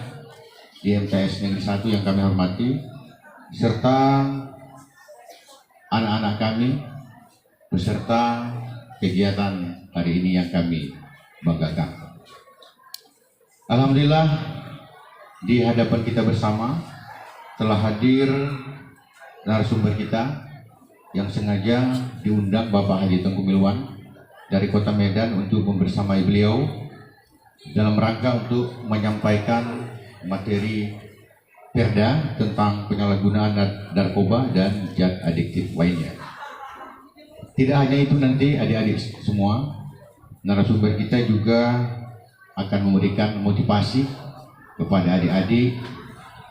di MTS Negeri 1 yang kami hormati, serta anak-anak kami beserta kegiatan hari ini yang kami banggakan. Alhamdulillah di hadapan kita bersama telah hadir narasumber kita yang sengaja diundang Bapak Haji Tengku Milwan dari Kota Medan untuk membersamai beliau dalam rangka untuk menyampaikan materi Perda tentang penyalahgunaan narkoba dan zat adiktif lainnya. Tidak hanya itu, nanti adik-adik semua, narasumber kita juga akan memberikan motivasi kepada adik-adik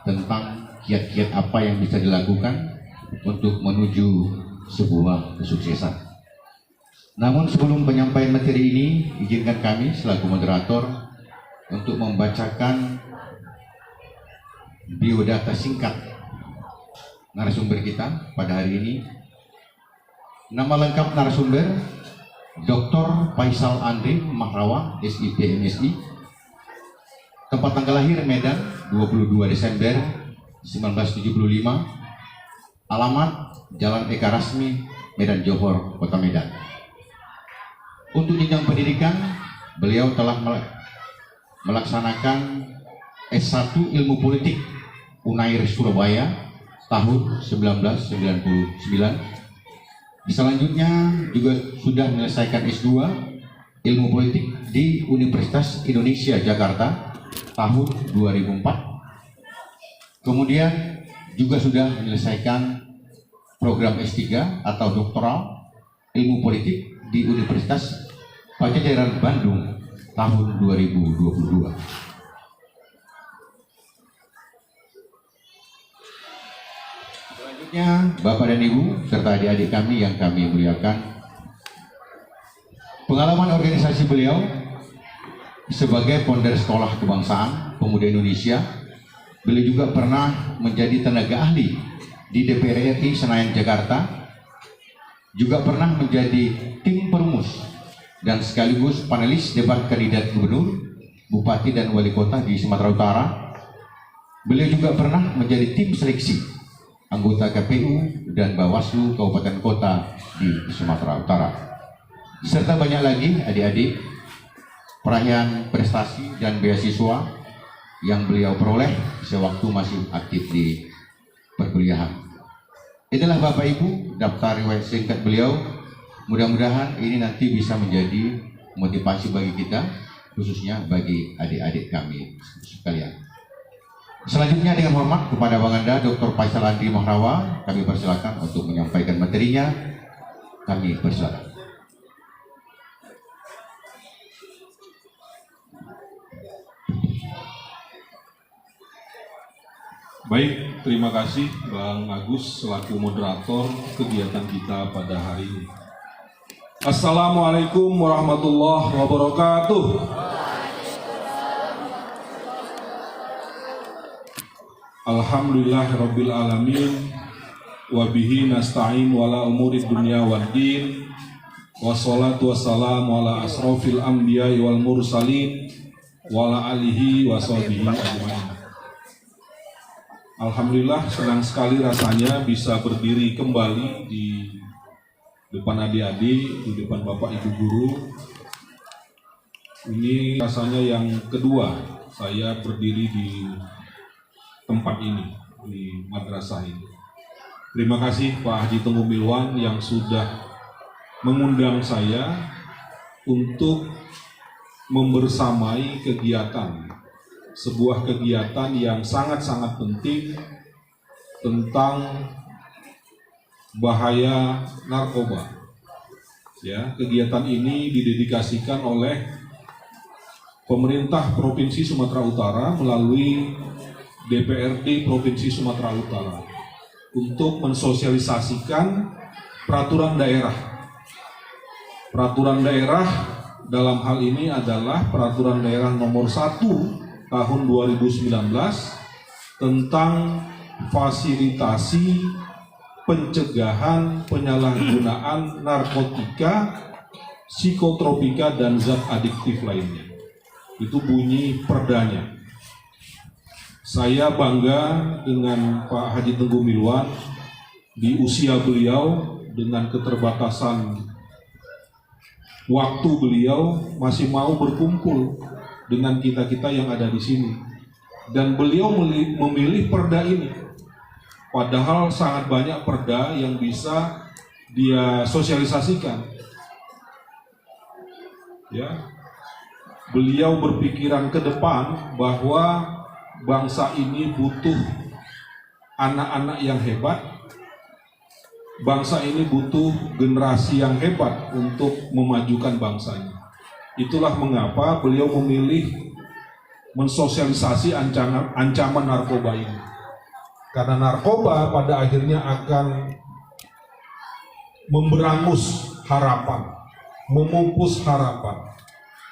tentang kiat-kiat apa yang bisa dilakukan untuk menuju sebuah kesuksesan. Namun sebelum penyampaian materi ini, izinkan kami selaku moderator untuk membacakan biodata singkat narasumber kita pada hari ini. Nama lengkap narasumber Dr. Faisal Andri Mahrawa, SIP MSI. Tempat tanggal lahir Medan 22 Desember 1975. Alamat Jalan Eka Rasmi, Medan Johor, Kota Medan. Untuk jenjang pendidikan, beliau telah melaksanakan S1 Ilmu Politik Unair Surabaya tahun 1999. Selanjutnya juga sudah menyelesaikan S2 Ilmu Politik di Universitas Indonesia Jakarta tahun 2004. Kemudian juga sudah menyelesaikan program S3 atau doktoral Ilmu Politik di Universitas Pajajaran Bandung tahun 2022. Bapak dan Ibu serta adik-adik kami yang kami muliakan, pengalaman organisasi beliau sebagai founder Sekolah Kebangsaan Pemuda Indonesia, beliau juga pernah menjadi tenaga ahli di DPR RI Senayan Jakarta, juga pernah menjadi tim perumus dan sekaligus panelis debat kandidat gubernur, bupati dan wali kota di Sumatera Utara. Beliau juga pernah menjadi tim seleksi anggota KPU dan Bawaslu Kabupaten Kota di Sumatera Utara. Serta banyak lagi adik-adik perayaan prestasi dan beasiswa yang beliau peroleh sewaktu masih aktif di perkuliahan. Itulah Bapak Ibu daftar riwayat singkat beliau. Mudah-mudahan ini nanti bisa menjadi motivasi bagi kita, khususnya bagi adik-adik kami sekalian. Selanjutnya dengan hormat kepada Bang Anda Dr. Faisal Andri Mahrawa, kami persilakan untuk menyampaikan materinya. Kami persilakan. Baik, terima kasih Bang Agus selaku moderator kegiatan kita pada hari ini. Assalamualaikum warahmatullahi wabarakatuh. Alhamdulillahirabbil alamin wa bihi nasta'in wala umuri dunya waddin wassalatu wassalamu ala asrofil anbiya'i wal mursalin wa ala alihi wa sahbihi ajma'in. Alhamdulillah, senang sekali rasanya bisa berdiri kembali di depan adik-adik, di depan Bapak Ibu guru. Ini rasanya yang kedua saya berdiri di tempat ini, di madrasah ini. Terima kasih Pak Haji Tengku Milwan yang sudah mengundang saya untuk membersamai kegiatan, sebuah kegiatan yang sangat-sangat penting tentang bahaya narkoba. Ya, kegiatan ini didedikasikan oleh pemerintah Provinsi Sumatera Utara melalui DPRD Provinsi Sumatera Utara untuk mensosialisasikan peraturan daerah. Peraturan daerah dalam hal ini adalah peraturan daerah nomor 1 tahun 2019 tentang fasilitasi pencegahan penyalahgunaan narkotika, psikotropika dan zat adiktif lainnya. Itu bunyi perdanya. Saya bangga dengan Pak Haji Tengku Milwan di usia beliau dengan keterbatasan waktu beliau masih mau berkumpul dengan kita-kita yang ada di sini. Dan beliau memilih perda ini. Padahal sangat banyak perda yang bisa dia sosialisasikan. Ya. Beliau berpikiran ke depan bahwa bangsa ini butuh anak-anak yang hebat. Bangsa ini butuh generasi yang hebat untuk memajukan bangsanya. Itulah mengapa beliau memilih mensosialisasi ancaman narkoba ini. Karena narkoba pada akhirnya akan memberangus harapan, memupus harapan.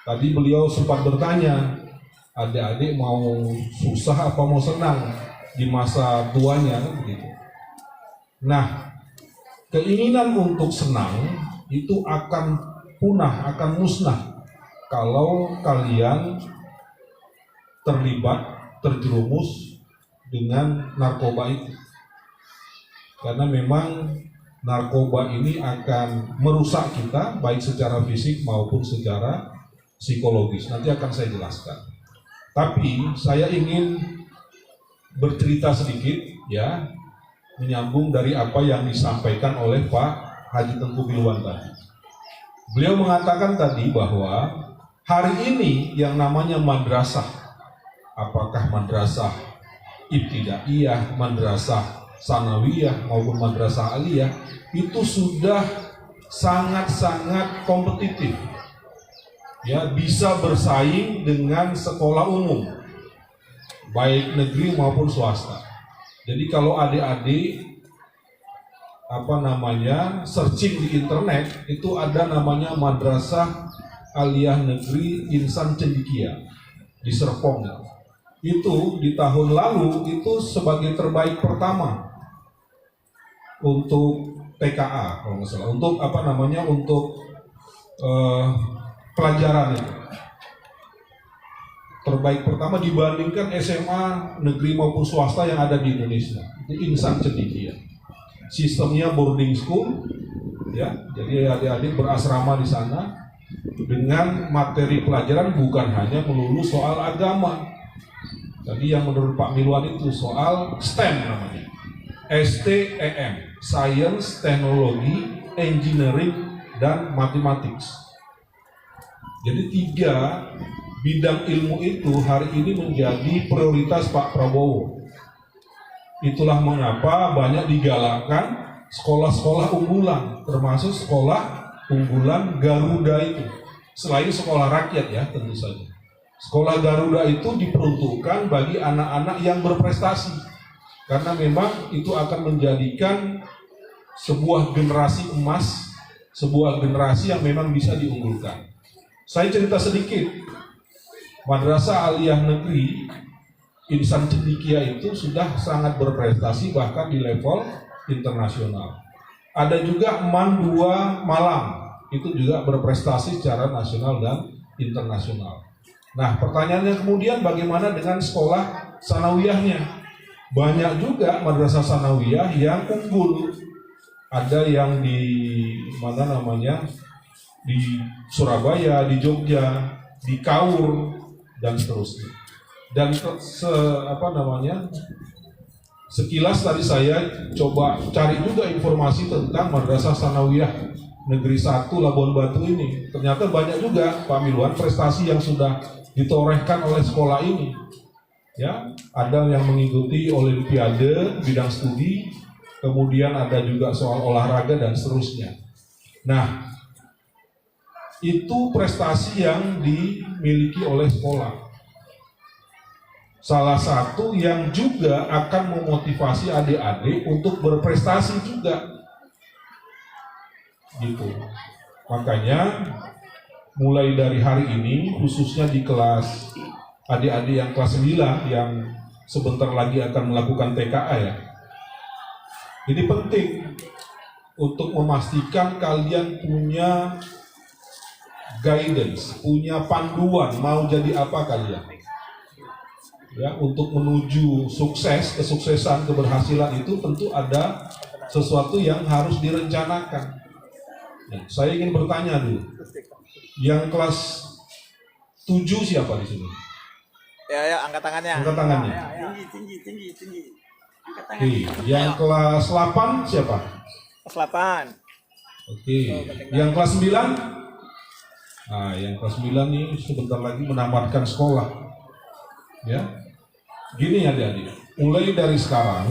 Tadi beliau sempat bertanya, adik-adik mau susah apa mau senang? di masa tuanya kan begitu. Nah, keinginan untuk senang itu akan punah, akan musnah kalau kalian terlibat, terjerumus dengan narkoba itu. Karena memang narkoba ini akan merusak kita baik secara fisik maupun secara psikologis. Nanti akan saya jelaskan. Tapi saya ingin bercerita sedikit ya, menyambung dari apa yang disampaikan oleh Pak Haji Tengku Milwan tadi. Beliau mengatakan tadi bahwa hari ini yang namanya madrasah, apakah madrasah ibtidaiyah, madrasah sanawiyah maupun madrasah aliyah, itu sudah sangat-sangat kompetitif. Ya, bisa bersaing dengan sekolah umum, baik negeri maupun swasta. Jadi kalau adik-adik searching di internet, itu ada namanya Madrasah Aliyah Negeri Insan Cendikia di Serpong. Itu di tahun lalu itu sebagai terbaik pertama untuk TKA kalau nggak salah, untuk untuk pelajaran itu. Terbaik pertama dibandingkan SMA negeri maupun swasta yang ada di Indonesia. Itu Insan Cendikia. Sistemnya boarding school, ya, jadi adik-adik berasrama di sana dengan materi pelajaran bukan hanya melulu soal agama. Tadi yang menurut Pak Milwan itu soal STEM namanya, STEM, Science, Teknologi, Engineering, dan Mathematics. Jadi 3 bidang ilmu itu hari ini menjadi prioritas Pak Prabowo. Itulah mengapa banyak digalakkan sekolah-sekolah unggulan, termasuk sekolah unggulan Garuda itu. Selain sekolah rakyat ya, tentu saja. Sekolah Garuda itu diperuntukkan bagi anak-anak yang berprestasi. Karena memang itu akan menjadikan sebuah generasi emas, sebuah generasi yang memang bisa diunggulkan. Saya cerita sedikit. Madrasah Aliyah Negeri Insan Cendikia itu sudah sangat berprestasi bahkan di level internasional. Ada juga MAN 2 Malang, itu juga berprestasi secara nasional dan internasional. Nah, pertanyaannya kemudian bagaimana dengan sekolah sanawiyahnya? Banyak juga madrasah sanawiyah yang unggul. Ada yang di di Surabaya, di Jogja, di Kaur, dan seterusnya. Dan sekilas tadi saya coba cari juga informasi tentang Madrasah Sanawiyah Negeri 1 Labuan Batu ini. Ternyata banyak juga Pak Milwan prestasi yang sudah ditorehkan oleh sekolah ini. Ya, ada yang mengikuti olimpiade bidang studi, kemudian ada juga soal olahraga dan seterusnya. Nah, itu prestasi yang dimiliki oleh sekolah. Salah satu yang juga akan memotivasi adik-adik untuk berprestasi juga. Gitu. Makanya mulai dari hari ini khususnya di kelas adik-adik yang kelas 9 yang sebentar lagi akan melakukan TKA ya. Ini penting untuk memastikan kalian punya guidance, punya panduan mau jadi apa kalian. Ya, untuk menuju sukses, kesuksesan, keberhasilan itu tentu ada sesuatu yang harus direncanakan. Nah, saya ingin bertanya dulu, yang kelas 7 siapa di sini? Ya, angkat tangannya. Angkat tangannya. Tinggi. Angkat tangan. Oke, yang kelas 8 siapa? Kelas 8. Oke, yang kelas 9? Nah, yang kelas 9 ini sebentar lagi menamatkan sekolah. Ya, gini ya adik-adik, mulai dari sekarang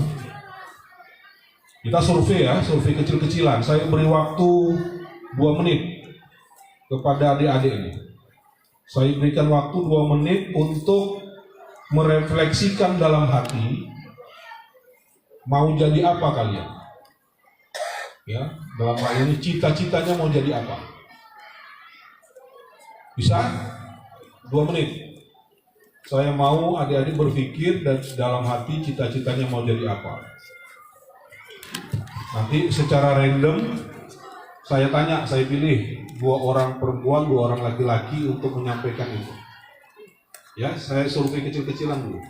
kita survei ya, survei kecil-kecilan. Saya beri waktu 2 menit kepada adik-adik ini. Saya berikan waktu 2 menit untuk merefleksikan dalam hati mau jadi apa kalian. Ya, dalam hal ini cita-citanya mau jadi apa? Bisa? 2 menit. Saya mau adik-adik berpikir dan dalam hati cita-citanya mau jadi apa. Nanti secara random saya tanya, saya pilih 2 orang perempuan, 2 orang laki-laki untuk menyampaikan itu. Ya, saya survei kecil-kecilan dulu.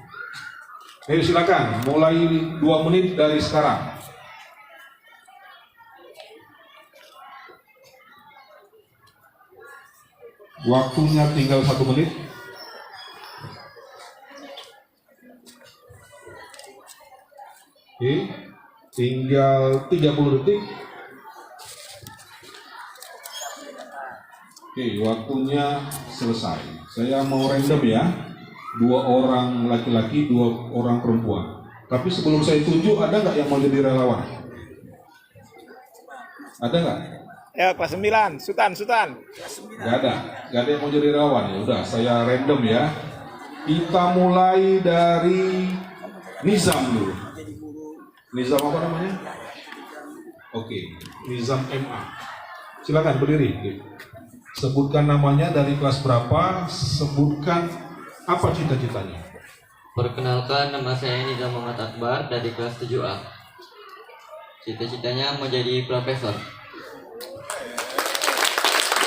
Ayo silakan, mulai 2 menit dari sekarang. Waktunya tinggal 1 menit. Oke, tinggal 30 detik. Oke, waktunya selesai. Saya mau random ya, 2 orang laki-laki, 2 orang perempuan. Tapi sebelum saya tunjuk, ada nggak yang mau jadi relawan? Ada nggak? Ya, kelas 9. Sultan. Nggak ada yang mau jadi relawan. Ya udah, saya random ya. Kita mulai dari Nizam dulu. Nizam apa namanya? Oke, Nizam MA. Silakan berdiri. Sebutkan namanya, dari kelas berapa, sebutkan apa cita-citanya. Perkenalkan, nama saya Nizam Muhammad Akbar dari kelas 7A. Cita-citanya mau jadi profesor.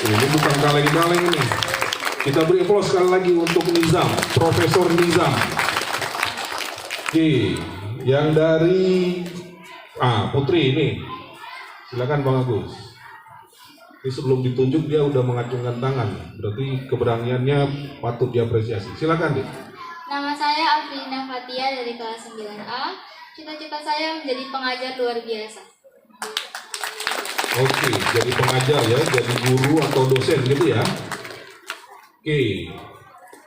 Ini bukan kaleng-kaleng ini. Kita beri aplaus sekali lagi untuk Nizam, Profesor Nizam. Oke, yang dari Putri ini. Silakan Bang Agus. Ini sebelum ditunjuk dia udah mengacungkan tangan. Berarti keberaniannya patut diapresiasi. Silakan, Dik. Nama saya Afrina Fatia dari kelas 9A. Cita-cita saya menjadi pengajar luar biasa. Oke, jadi pengajar ya, jadi guru atau dosen gitu ya. Oke,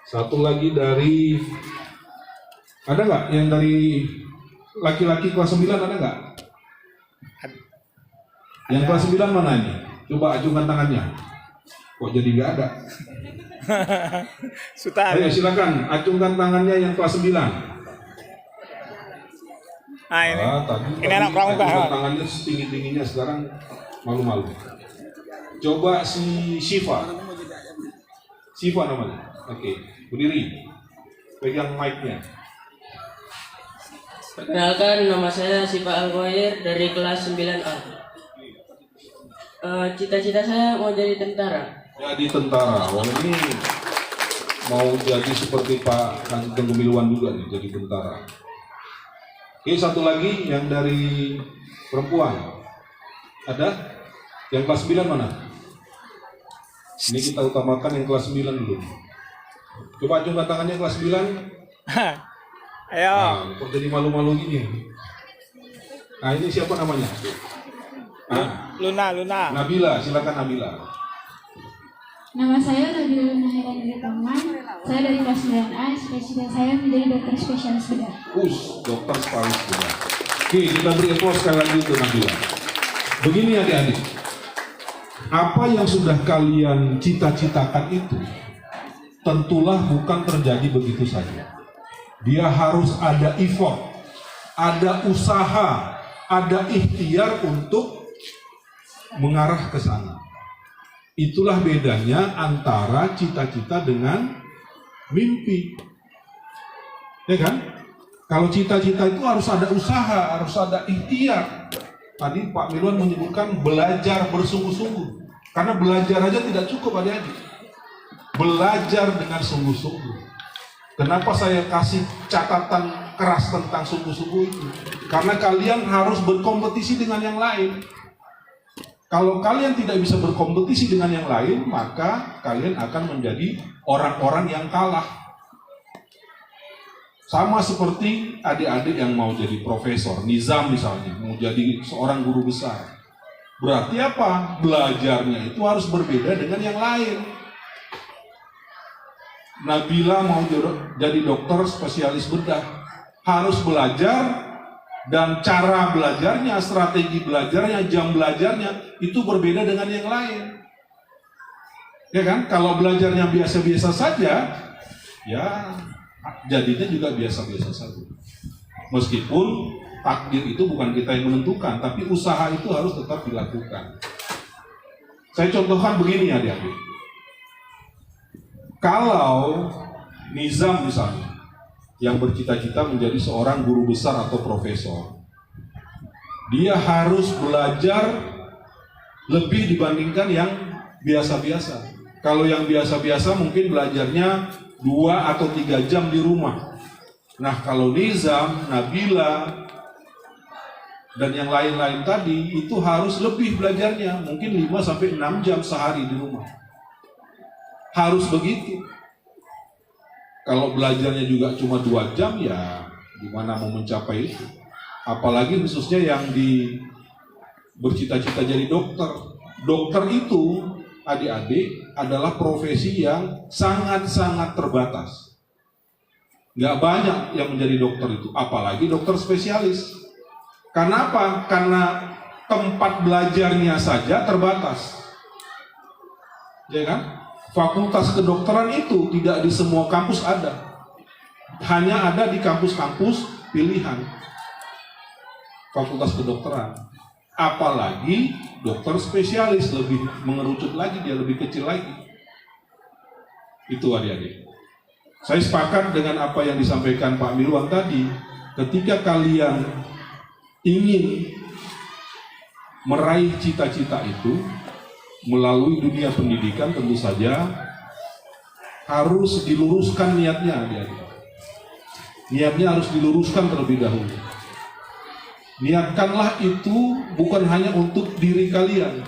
satu lagi dari, ada nggak yang dari laki-laki kelas 9, ada nggak? Yang kelas 9 mana ini? Coba acungkan tangannya. Kok jadi nggak ada? Sultan. Ayo silakan, acungkan tangannya yang kelas 9. Ini. Tadi Anak pramuka. acungkan tangannya setinggi-tingginya, sekarang malu-malu. Coba si Syifa namanya. Oke, berdiri. Pegang mic-nya. Perkenalkan, nama saya Syifa Al-Ghair dari kelas 9A. Cita-cita saya mau jadi tentara. Jadi tentara. Wah, ini mau jadi seperti Pak Haji Gumiluan juga nih, jadi tentara. Oke, satu lagi yang dari perempuan. Ada? Yang kelas 9 mana? Ini kita utamakan yang kelas 9 dulu. Coba acungkan tangannya kelas 9. Ayo. Nah, kok jadi malu-malu gini? Nah, ini siapa namanya? Luna. Nabila, silakan Nabila. Nama saya Nabila Luna Hairani Taman. Saya dari kelas 9A. Cita-cita saya menjadi dokter spesialis bedah. Dokter spesialis bedah. Oke, kita beri aplaus sekali lagi untuk Nabila. Begini adik-adik, apa yang sudah kalian cita-citakan itu tentulah bukan terjadi begitu saja. Dia harus ada effort, ada usaha, ada ikhtiar untuk mengarah ke sana. Itulah bedanya antara cita-cita dengan mimpi. Ya kan? Kalau cita-cita itu harus ada usaha, harus ada ikhtiar. Tadi Pak Milwan menyebutkan belajar bersungguh-sungguh. Karena belajar aja tidak cukup adik-adik. Belajar dengan sungguh-sungguh. Kenapa saya kasih catatan keras tentang sungguh-sungguh itu? Karena kalian harus berkompetisi dengan yang lain. Kalau kalian tidak bisa berkompetisi dengan yang lain, maka kalian akan menjadi orang-orang yang kalah. Sama seperti adik-adik yang mau jadi profesor, Nizam misalnya, mau jadi seorang guru besar. Berarti apa? Belajarnya itu harus berbeda dengan yang lain. Nabila mau jadi dokter spesialis bedah, harus belajar, dan cara belajarnya, strategi belajarnya, jam belajarnya itu berbeda dengan yang lain. Ya kan? Kalau belajarnya biasa-biasa saja, ya jadinya juga biasa-biasa saja. Meskipun takdir itu bukan kita yang menentukan, tapi usaha itu harus tetap dilakukan. Saya contohkan begini adik-adik. Kalau Nizam misalnya, yang bercita-cita menjadi seorang guru besar atau profesor, dia harus belajar lebih dibandingkan yang biasa-biasa. Kalau yang biasa-biasa mungkin belajarnya 2 atau 3 jam di rumah. Nah, kalau Nizam, Nabila, dan yang lain-lain tadi itu harus lebih belajarnya, mungkin 5-6 jam sehari di rumah. Harus begitu. Kalau belajarnya juga cuma 2 jam, ya gimana mau mencapai itu? Apalagi khususnya yang bercita-cita jadi dokter. Dokter itu, adik-adik, adalah profesi yang sangat-sangat terbatas. Nggak banyak yang menjadi dokter itu, apalagi dokter spesialis. Karena apa? Karena tempat belajarnya saja terbatas. Ya kan? Fakultas kedokteran itu tidak di semua kampus ada. Hanya ada di kampus-kampus pilihan. Fakultas kedokteran. Apalagi dokter spesialis, lebih mengerucut lagi, dia lebih kecil lagi. Itu adik-adik. Saya sepakat dengan apa yang disampaikan Pak Milwan tadi. Ketika kalian ingin meraih cita-cita itu melalui dunia pendidikan, tentu saja harus diluruskan niatnya, adik-adik. Niatnya harus diluruskan terlebih dahulu. Niatkanlah itu bukan hanya untuk diri kalian,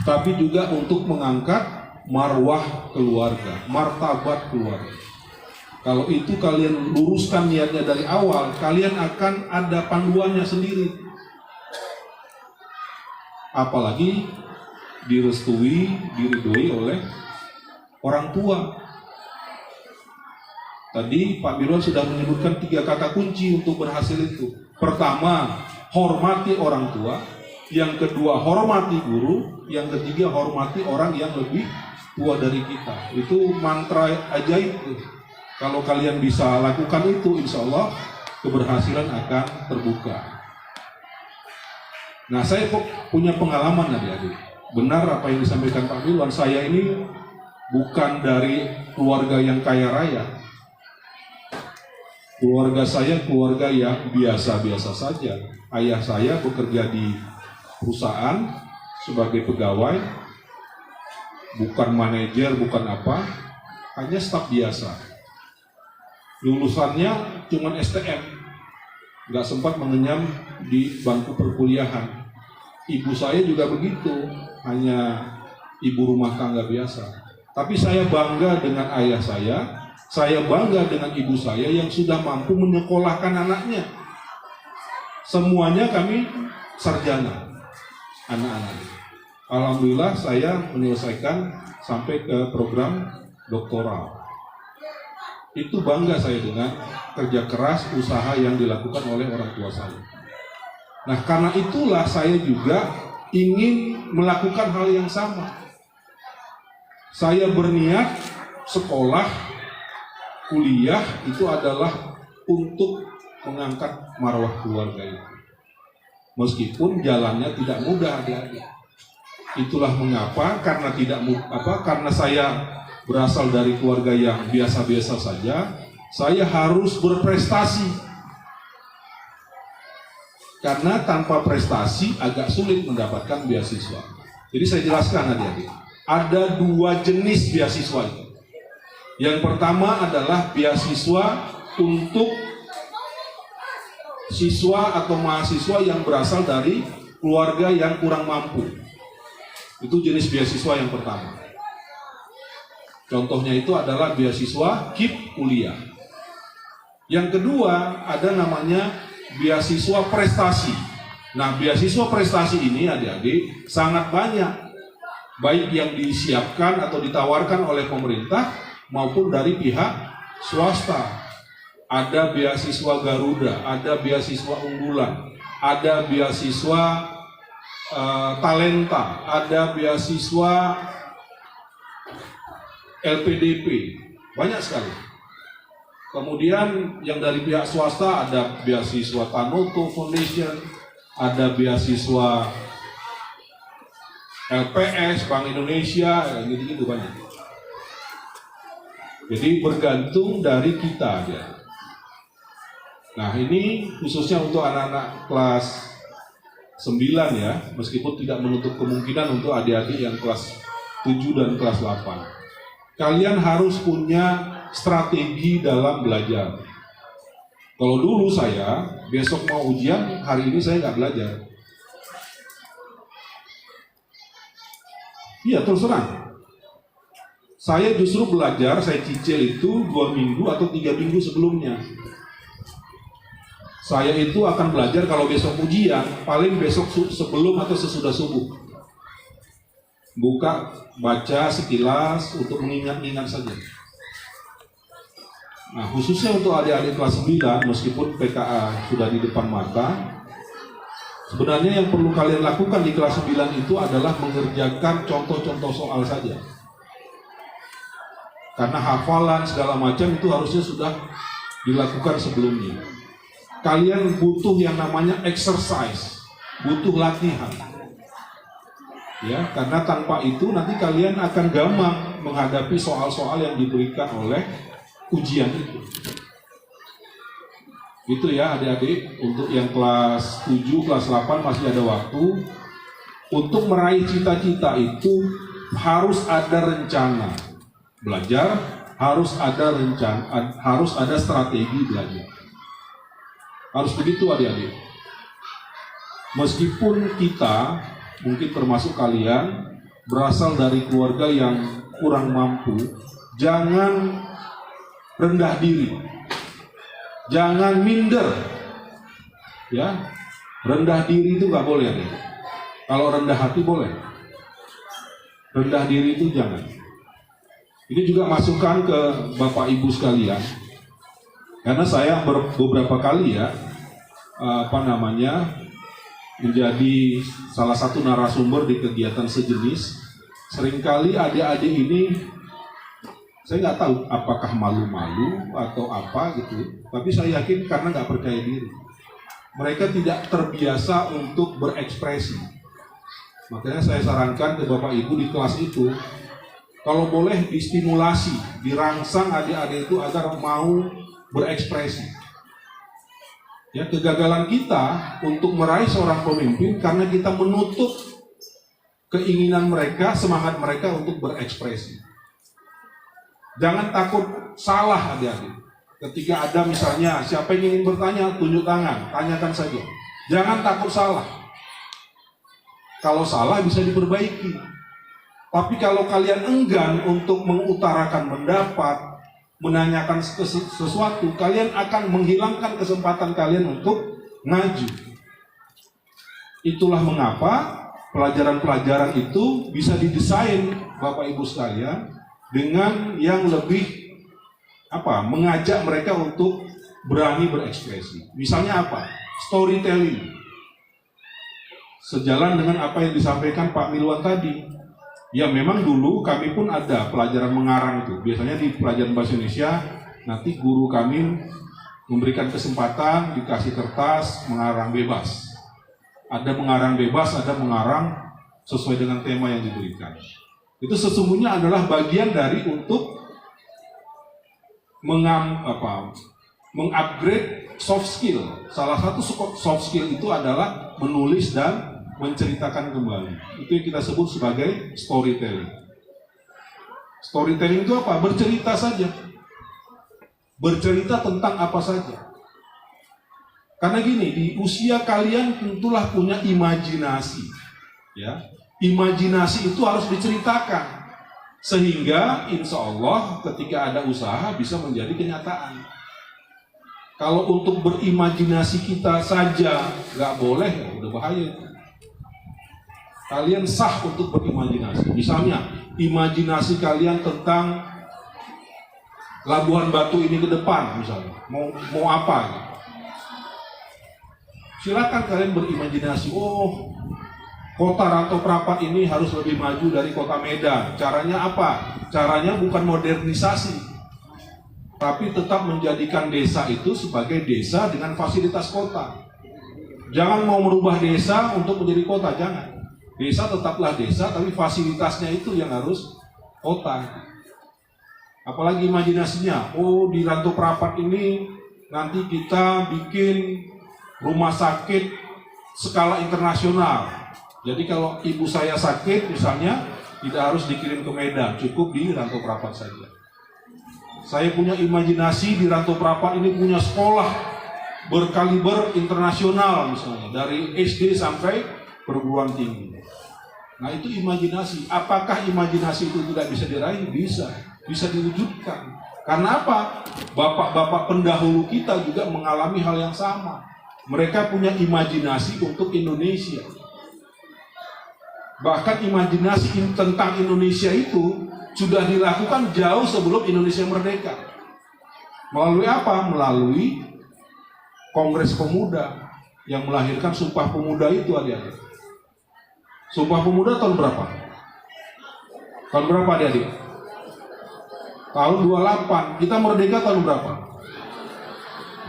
tapi juga untuk mengangkat marwah keluarga, martabat keluarga. Kalau itu kalian luruskan niatnya dari awal, kalian akan ada panduannya sendiri. Apalagi direstui, diridhoi oleh orang tua. Tadi Pak Mirwan sudah menyebutkan 3 kata kunci untuk berhasil itu. Pertama, hormati orang tua. Yang kedua, hormati guru. Yang ketiga, hormati orang yang lebih tua dari kita. Itu mantra ajaib. Kalau kalian bisa lakukan itu, insya Allah keberhasilan akan terbuka. Nah, saya punya pengalaman, adik-adik. Benar apa yang disampaikan Pak Milwan, saya ini bukan dari keluarga yang kaya raya. Keluarga saya keluarga yang biasa-biasa saja. Ayah saya bekerja di perusahaan sebagai pegawai, bukan manajer, bukan apa, hanya staf biasa. Lulusannya cuma STM, nggak sempat mengenyam di bangku perkuliahan. Ibu saya juga begitu, hanya ibu rumah tangga biasa. Tapi saya bangga dengan ayah saya bangga dengan ibu saya yang sudah mampu menyekolahkan anaknya. Semuanya kami sarjana, anak-anak. Alhamdulillah saya menyelesaikan sampai ke program doktoral. Itu bangga saya dengan kerja keras, usaha yang dilakukan oleh orang tua saya. Nah, karena itulah saya juga ingin melakukan hal yang sama. Saya berniat sekolah, kuliah itu adalah untuk mengangkat marwah keluarga itu. Meskipun jalannya tidak mudah, adik-adik. Itulah mengapa, karena karena saya berasal dari keluarga yang biasa-biasa saja, saya harus berprestasi. Karena tanpa prestasi agak sulit mendapatkan beasiswa. Jadi saya jelaskan, adik-adik. Ada 2 jenis beasiswa itu. Yang pertama adalah beasiswa untuk siswa atau mahasiswa yang berasal dari keluarga yang kurang mampu. Itu jenis beasiswa yang pertama. Contohnya itu adalah beasiswa KIP kuliah. Yang kedua ada namanya beasiswa prestasi. Nah, beasiswa prestasi ini, adik-adik, sangat banyak. Baik yang disiapkan atau ditawarkan oleh pemerintah maupun dari pihak swasta. Ada beasiswa Garuda, ada beasiswa unggulan, ada beasiswa talenta, ada beasiswa LPDP, banyak sekali. Kemudian yang dari pihak swasta ada beasiswa Tanoto Foundation, ada beasiswa LPS, Bank Indonesia, gitu-gitu banyak. Jadi bergantung dari kita ya. Nah ini khususnya untuk anak-anak kelas 9 ya, meskipun tidak menutup kemungkinan untuk adik-adik yang kelas 7 dan kelas 8. Kalian harus punya strategi dalam belajar. Kalau dulu saya, besok mau ujian, hari ini saya nggak belajar. Iya, terus terang. Saya justru belajar, saya cicil itu 2 minggu atau 3 minggu sebelumnya. Saya itu akan belajar kalau besok ujian, paling besok sebelum atau sesudah subuh. Buka, baca sekilas untuk mengingat-ingat saja. Nah, khususnya untuk adik-adik kelas 9, meskipun PKA sudah di depan mata, sebenarnya yang perlu kalian lakukan di kelas 9 itu adalah mengerjakan contoh-contoh soal saja. Karena hafalan segala macam itu harusnya sudah dilakukan sebelumnya. Kalian butuh yang namanya exercise, butuh latihan. Ya, karena tanpa itu nanti kalian akan gampang menghadapi soal-soal yang diberikan oleh ujian itu. Itu ya adik-adik, untuk yang kelas 7, kelas 8 masih ada waktu. Untuk meraih cita-cita itu harus ada rencana belajar, harus ada rencana, harus ada strategi belajar. Harus begitu adik-adik. Meskipun kita, mungkin termasuk kalian, berasal dari keluarga yang kurang mampu, jangan rendah diri, jangan minder, ya. Rendah diri itu nggak boleh, ya. Kalau rendah hati boleh, rendah diri itu jangan. Ini juga masukan ke Bapak Ibu sekalian, karena saya beberapa kali ya, menjadi salah satu narasumber di kegiatan sejenis. Seringkali adik-adik ini, saya nggak tahu apakah malu-malu atau apa gitu, tapi saya yakin karena nggak percaya diri. Mereka tidak terbiasa untuk berekspresi. Makanya saya sarankan ke Bapak Ibu di kelas itu, kalau boleh distimulasi, dirangsang adik-adik itu agar mau berekspresi. Ya, kegagalan kita untuk meraih seorang pemimpin karena kita menutup keinginan mereka, semangat mereka untuk berekspresi. Jangan takut salah adik-adik. Ketika ada misalnya siapa yang ingin bertanya, tunjuk tangan, tanyakan saja. Jangan takut salah. Kalau salah bisa diperbaiki. Tapi kalau kalian enggan untuk mengutarakan pendapat, menanyakan sesuatu, kalian akan menghilangkan kesempatan kalian untuk maju. Itulah mengapa pelajaran-pelajaran itu bisa didesain Bapak Ibu sekalian dengan yang lebih mengajak mereka untuk berani berekspresi. Misalnya apa? Storytelling. Sejalan dengan apa yang disampaikan Pak Milwan tadi. Ya memang dulu kami pun ada pelajaran mengarang itu. Biasanya di pelajaran bahasa Indonesia nanti guru kami memberikan kesempatan, dikasih kertas, mengarang bebas. Ada mengarang bebas, ada mengarang sesuai dengan tema yang diberikan. Itu sesungguhnya adalah bagian dari untuk mengupgrade soft skill. Salah satu soft skill itu adalah menulis dan menceritakan kembali. Itu yang kita sebut sebagai storytelling. Storytelling itu apa? Bercerita saja. Bercerita tentang apa saja. Karena gini, di usia kalian tentulah punya imajinasi. Ya, imajinasi itu harus diceritakan. Sehingga insya Allah ketika ada usaha bisa menjadi kenyataan. Kalau untuk berimajinasi kita saja nggak boleh, ya udah bahaya. Kalian sah untuk berimajinasi. Misalnya, imajinasi kalian tentang Labuhan Batu ini ke depan, misalnya, mau apa? Gitu. Silakan kalian berimajinasi. Oh, kota Rantau Prapat ini harus lebih maju dari kota Medan. Caranya apa? Caranya bukan modernisasi, tapi tetap menjadikan desa itu sebagai desa dengan fasilitas kota. Jangan mau merubah desa untuk menjadi kota, jangan. Desa tetaplah desa, tapi fasilitasnya itu yang harus kota. Apalagi imajinasinya, oh di Rantau Prapat ini nanti kita bikin rumah sakit skala internasional. Jadi kalau ibu saya sakit misalnya, tidak harus dikirim ke Medan, cukup di Rantau Prapat saja. Saya punya imajinasi di Rantau Prapat ini punya sekolah berkaliber internasional misalnya, dari SD sampai perguruan tinggi. Nah itu imajinasi. Apakah imajinasi itu tidak bisa diraih? Bisa diwujudkan. Karena apa? Bapak-bapak pendahulu kita juga mengalami hal yang sama. Mereka punya imajinasi untuk Indonesia. Bahkan imajinasi tentang Indonesia itu sudah dilakukan jauh sebelum Indonesia merdeka. Melalui apa? Melalui Kongres Pemuda yang melahirkan Sumpah Pemuda itu, adik-adik. Sumpah Pemuda tahun berapa? Tahun berapa, adik-adik? Tahun 28. Kita merdeka tahun berapa?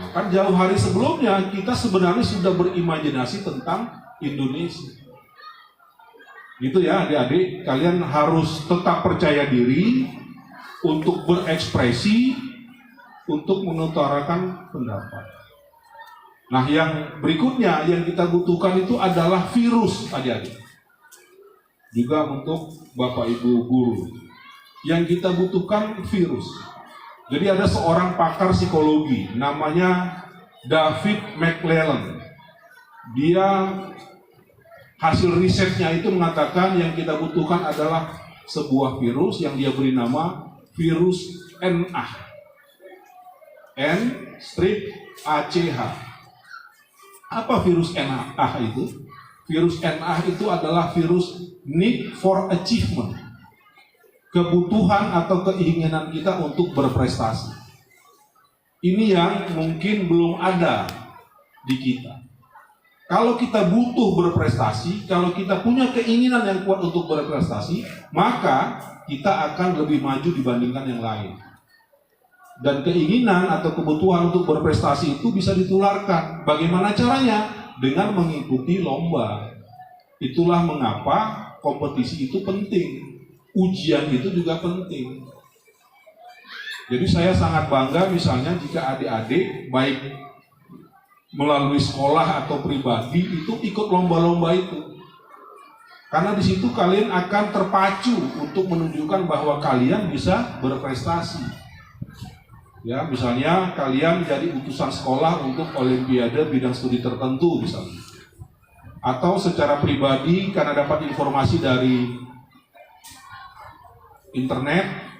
Nah, kan jauh hari sebelumnya kita sebenarnya sudah berimajinasi tentang Indonesia. Gitu ya adik-adik, kalian harus tetap percaya diri untuk berekspresi, untuk mengutarakan pendapat. Nah yang berikutnya yang kita butuhkan itu adalah virus adik-adik. Juga untuk Bapak Ibu guru. Yang kita butuhkan virus. Jadi ada seorang pakar psikologi namanya David McClellan. Dia hasil risetnya itu mengatakan yang kita butuhkan adalah sebuah virus yang dia beri nama virus NA. N-ACH. Apa virus NA itu? Virus NA itu adalah virus need for achievement. Kebutuhan atau keinginan kita untuk berprestasi. Ini yang mungkin belum ada di kita. Kalau kita butuh berprestasi, kalau kita punya keinginan yang kuat untuk berprestasi, maka kita akan lebih maju dibandingkan yang lain. Dan keinginan atau kebutuhan untuk berprestasi itu bisa ditularkan. Bagaimana caranya? Dengan mengikuti lomba. Itulah mengapa kompetisi itu penting. Ujian itu juga penting. Jadi saya sangat bangga misalnya jika adik-adik baik melalui sekolah atau pribadi itu ikut lomba-lomba itu. Karena di situ kalian akan terpacu untuk menunjukkan bahwa kalian bisa berprestasi. Ya, misalnya kalian jadi utusan sekolah untuk olimpiade bidang studi tertentu misalnya. Atau secara pribadi karena dapat informasi dari internet,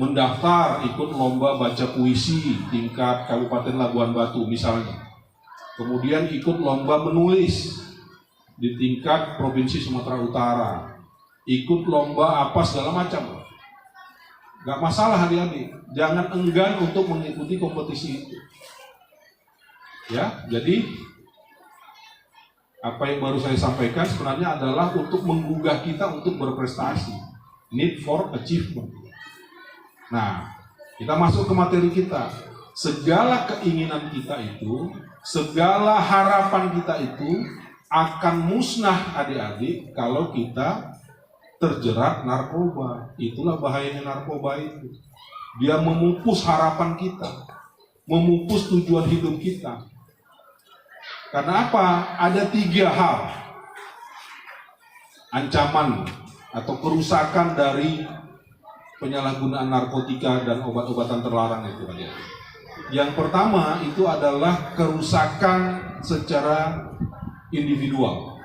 mendaftar ikut lomba baca puisi tingkat Kabupaten Labuan Batu misalnya. Kemudian ikut lomba menulis di tingkat Provinsi Sumatera Utara. Ikut lomba apa segala macam. Gak masalah adik-adik, jangan enggan untuk mengikuti kompetisi itu. Ya, jadi apa yang baru saya sampaikan sebenarnya adalah untuk menggugah kita untuk berprestasi. Need for achievement. Nah, kita masuk ke materi kita. Segala keinginan kita itu, segala harapan kita itu akan musnah adik-adik kalau kita terjerat narkoba. Itulah bahayanya narkoba itu. Dia memupus harapan kita, memupus tujuan hidup kita. Karena apa? Ada 3 hal ancaman atau kerusakan dari penyalahgunaan narkotika dan obat-obatan terlarang itu. Yang pertama itu adalah kerusakan secara individual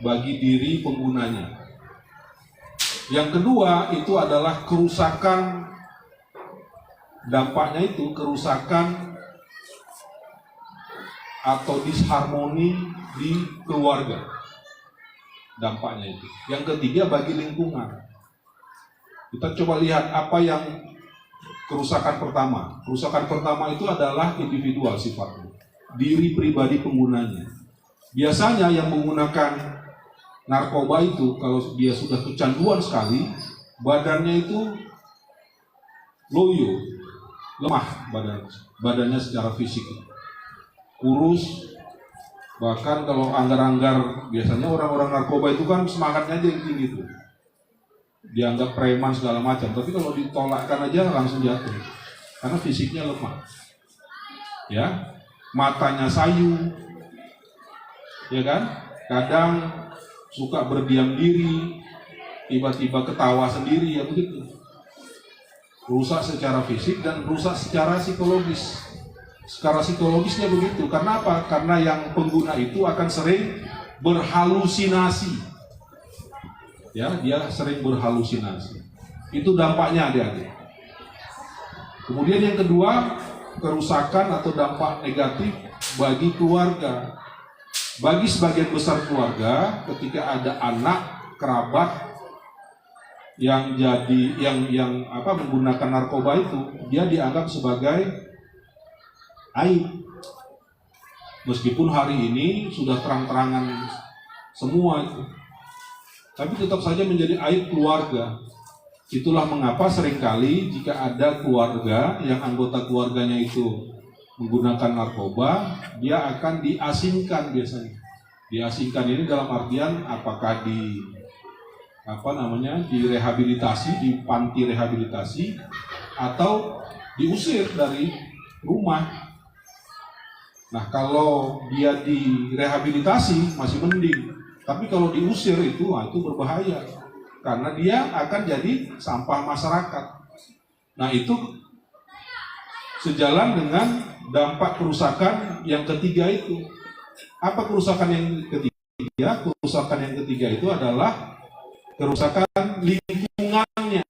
bagi diri penggunanya. Yang kedua itu adalah kerusakan, dampaknya itu kerusakan atau disharmoni di keluarga. Dampaknya itu. Yang ketiga bagi lingkungan. Kita coba lihat apa yang kerusakan pertama. Kerusakan pertama itu adalah individual sifatnya. Diri pribadi penggunanya. Biasanya yang menggunakan narkoba itu kalau dia sudah kecanduan sekali, badannya itu loyo, lemah badannya secara fisik. Kurus. Bahkan kalau anggar-anggar, biasanya orang-orang narkoba itu kan semangatnya aja yang tinggi tuh. dianggap preman segala macam, tapi kalau ditolakkan aja langsung jatuh karena fisiknya lemah, ya, matanya sayu, ya kan, kadang suka berdiam diri, tiba-tiba ketawa sendiri, ya begitu. Rusak secara fisik dan rusak secara psikologis. Secara psikologisnya begitu. Karena apa? Karena yang pengguna itu akan sering berhalusinasi. Ya, dia sering berhalusinasi. Itu dampaknya, adik-adik. Kemudian yang kedua, kerusakan atau dampak negatif bagi keluarga. Bagi sebagian besar keluarga, ketika ada anak kerabat yang menggunakan narkoba itu, dia dianggap sebagai aib. Meskipun hari ini sudah terang-terangan semua itu, tapi tetap saja menjadi aib keluarga. Itulah mengapa seringkali jika ada keluarga yang anggota keluarganya itu menggunakan narkoba, dia akan diasingkan biasanya. Diasingkan ini dalam artian apakah direhabilitasi, di panti rehabilitasi, atau diusir dari rumah. Nah, kalau dia direhabilitasi masih mending, tapi kalau diusir itu berbahaya, karena dia akan jadi sampah masyarakat. Nah, itu sejalan dengan dampak kerusakan yang ketiga itu. Apa kerusakan yang ketiga? Kerusakan yang ketiga itu adalah kerusakan lingkungannya.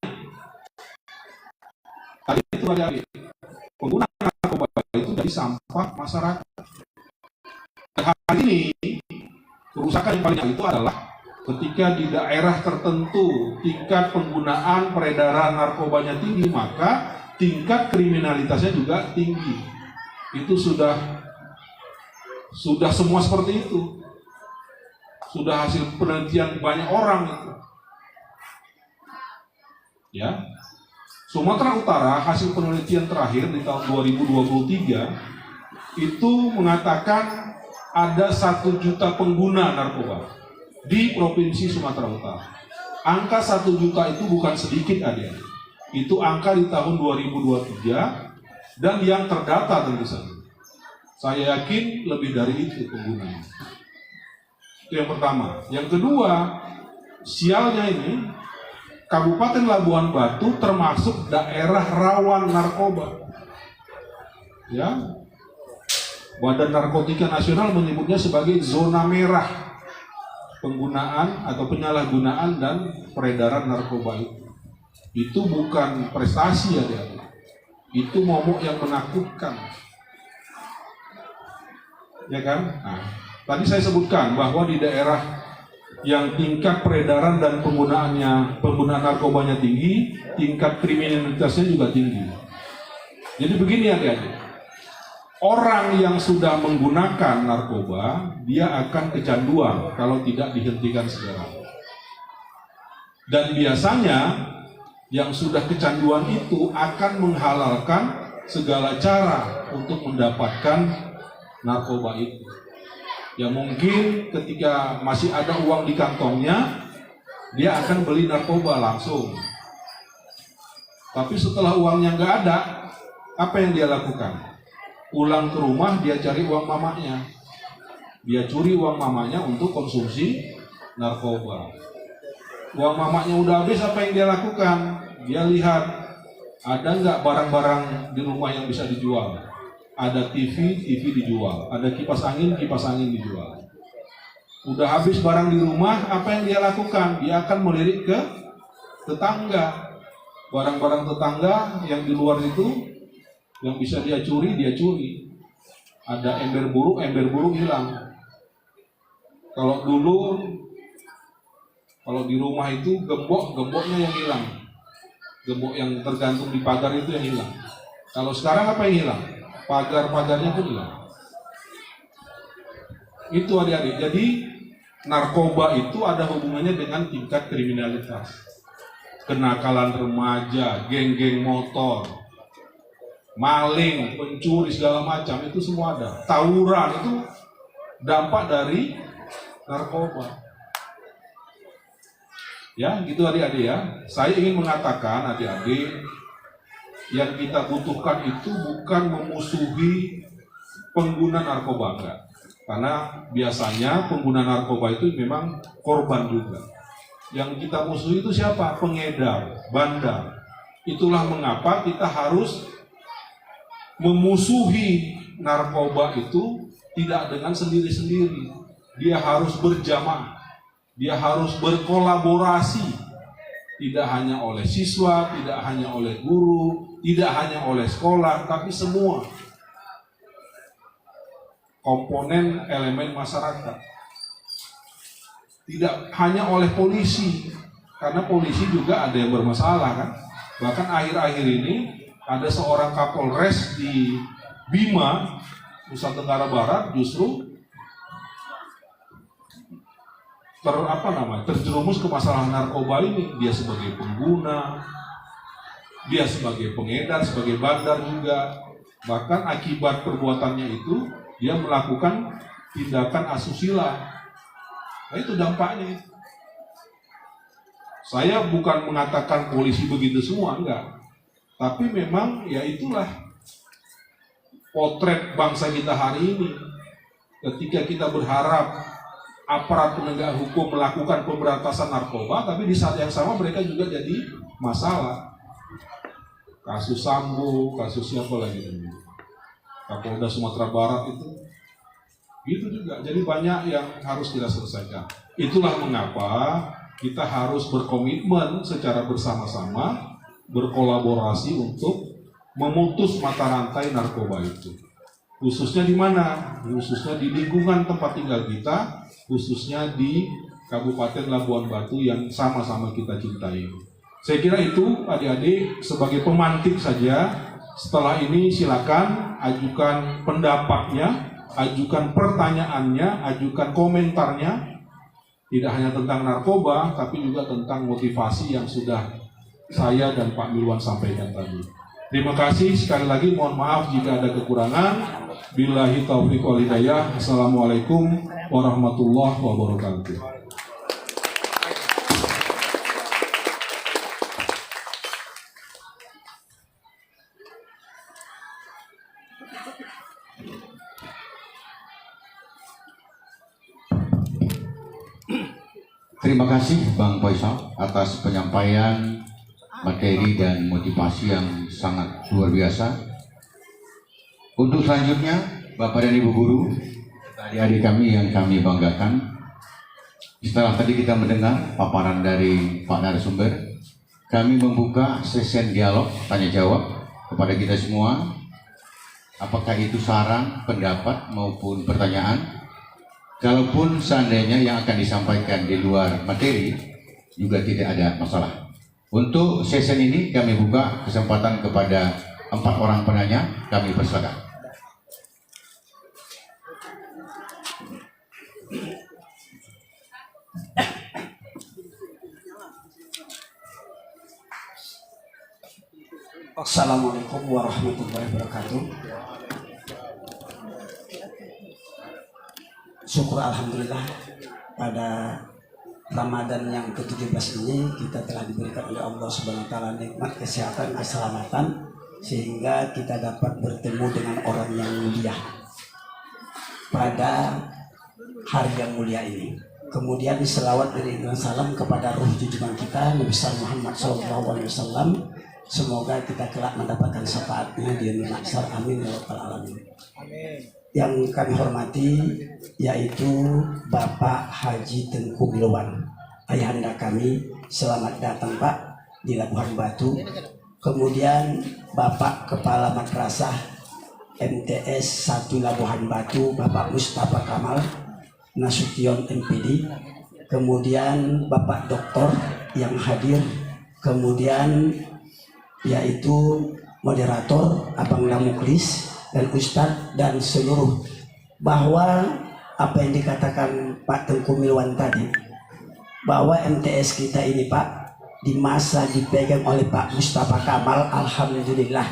Tadi itu ada pengguna narkoba itu jadi sampah masyarakat. Hari ini kerusakan yang paling itu adalah ketika di daerah tertentu tingkat penggunaan peredaran narkobanya tinggi, maka tingkat kriminalitasnya juga tinggi. Itu sudah semua seperti itu. Sudah hasil penelitian banyak orang itu. Ya, Sumatera Utara hasil penelitian terakhir di tahun 2023 itu mengatakan ada 1 juta pengguna narkoba di provinsi Sumatera Utara. Angka 1 juta itu bukan sedikit, adik. Itu angka di tahun 2023 dan yang terdata tentu saja. Saya yakin lebih dari itu penggunanya. Itu yang pertama. Yang kedua, sialnya ini Kabupaten Labuan Batu termasuk daerah rawan narkoba. Ya, Badan Narkotika Nasional menyebutnya sebagai zona merah penggunaan atau penyalahgunaan dan peredaran narkoba itu. Itu bukan prestasi, ya, itu momok yang menakutkan, ya kan? Nah, tadi saya sebutkan bahwa di daerah yang tingkat peredaran dan penggunaan narkobanya tinggi, tingkat kriminalitasnya juga tinggi. Jadi begini, adik-adik, orang yang sudah menggunakan narkoba, dia akan kecanduan kalau tidak dihentikan segera. Dan biasanya yang sudah kecanduan itu akan menghalalkan segala cara untuk mendapatkan narkoba itu. Ya mungkin ketika masih ada uang di kantongnya, dia akan beli narkoba langsung. Tapi setelah uangnya nggak ada, apa yang dia lakukan? Pulang ke rumah, dia cari uang mamanya. Dia curi uang mamanya untuk konsumsi narkoba. Uang mamanya udah habis, apa yang dia lakukan? Dia lihat, ada nggak barang-barang di rumah yang bisa dijual? Ada TV dijual, ada kipas angin dijual. Udah habis barang di rumah, apa yang dia lakukan? Dia akan melirik ke tetangga. Barang-barang tetangga yang di luar itu, yang bisa dia curi. Ada ember buruk hilang. Kalau dulu, kalau di rumah itu gemboknya yang hilang. Gembok yang tergantung di pagar itu yang hilang. Kalau sekarang apa yang hilang? Pagar-pagarnya pun hilang. Itu, adik-adik. Jadi narkoba itu ada hubungannya dengan tingkat kriminalitas, kenakalan remaja, geng-geng motor, maling, pencuri segala macam, itu semua ada. Tawuran itu dampak dari narkoba. Ya, gitu adik-adik ya. Saya ingin mengatakan adik-adik, yang kita butuhkan itu bukan memusuhi pengguna narkoba, enggak. Karena biasanya pengguna narkoba itu memang korban juga. Yang kita musuhi itu siapa? Pengedar, bandar. Itulah mengapa kita harus memusuhi narkoba itu tidak dengan sendiri-sendiri. Dia harus berjamaah. Dia harus berkolaborasi, tidak hanya oleh siswa, tidak hanya oleh guru, tidak hanya oleh sekolah, tapi semua komponen elemen masyarakat. Tidak hanya oleh polisi, karena polisi juga ada yang bermasalah kan. Bahkan akhir-akhir ini ada seorang Kapolres di Bima, Nusa Tenggara Barat justru terjerumus ke masalah narkoba ini. Dia sebagai pengguna, dia sebagai pengedar, sebagai bandar juga. Bahkan akibat perbuatannya itu dia melakukan tindakan asusila. Nah itu dampaknya. Saya bukan mengatakan polisi begitu semua, enggak. Tapi memang ya itulah potret bangsa kita hari ini. Ketika kita berharap aparat penegak hukum melakukan pemberantasan narkoba, tapi di saat yang sama mereka juga jadi masalah. Kasus Sambo, kasus siapa lagi? Kapolda Sumatera Barat itu, gitu juga. Jadi banyak yang harus kita selesaikan. Itulah mengapa kita harus berkomitmen secara bersama-sama, berkolaborasi untuk memutus mata rantai narkoba itu. Khususnya di mana? Khususnya di lingkungan tempat tinggal kita, khususnya di Kabupaten Labuan Batu yang sama-sama kita cintai. Saya kira itu adik-adik sebagai pemantik saja. Setelah ini silakan ajukan pendapatnya, ajukan pertanyaannya, ajukan komentarnya. Tidak hanya tentang narkoba, tapi juga tentang motivasi yang sudah saya dan Pak Milwan sampaikan tadi. Terima kasih sekali lagi, mohon maaf jika ada kekurangan. Billahi taufiq wal hidayah. Assalamualaikum warahmatullahi wabarakatuh. Terima kasih Bang Faisal atas penyampaian materi dan motivasi yang sangat luar biasa. Untuk selanjutnya, Bapak dan Ibu Guru, adik-adik kami yang kami banggakan, setelah tadi kita mendengar paparan dari Pak narasumber, kami membuka sesi dialog tanya jawab kepada kita semua. Apakah itu saran, pendapat maupun pertanyaan? Kalaupun seandainya yang akan disampaikan di luar materi, juga tidak ada masalah. Untuk sesi ini kami buka kesempatan kepada 4 orang penanya, kami persilakan. Assalamualaikum warahmatullahi wabarakatuh. Syukur alhamdulillah pada Ramadan yang ke-17 ini kita telah diberikan oleh Allah Subhanahu wa taala nikmat kesehatan, keselamatan sehingga kita dapat bertemu dengan orang yang mulia pada hari yang mulia ini. Kemudian selawat dan salam kepada ruh junjungan kita Nabi Muhammad SAW. Semoga kita kelak mendapatkan syafaatnya di dunia akhirat. Amin ya rabbal alamin. Amin. Yang kami hormati yaitu Bapak Haji Tengku Milwan, ayahanda kami, selamat datang Pak di Labuhan Batu. Kemudian Bapak Kepala Madrasah MTS 1 Labuhan Batu, Bapak Mustafa Kamal Nasution MPD. Kemudian Bapak Doktor yang hadir, kemudian yaitu moderator Abang Namuklis dan Ustadz dan seluruh, bahwa apa yang dikatakan Pak Tengku Milwan tadi, bahwa MTS kita ini Pak di masa dipegang oleh Pak Mustafa Kamal, alhamdulillah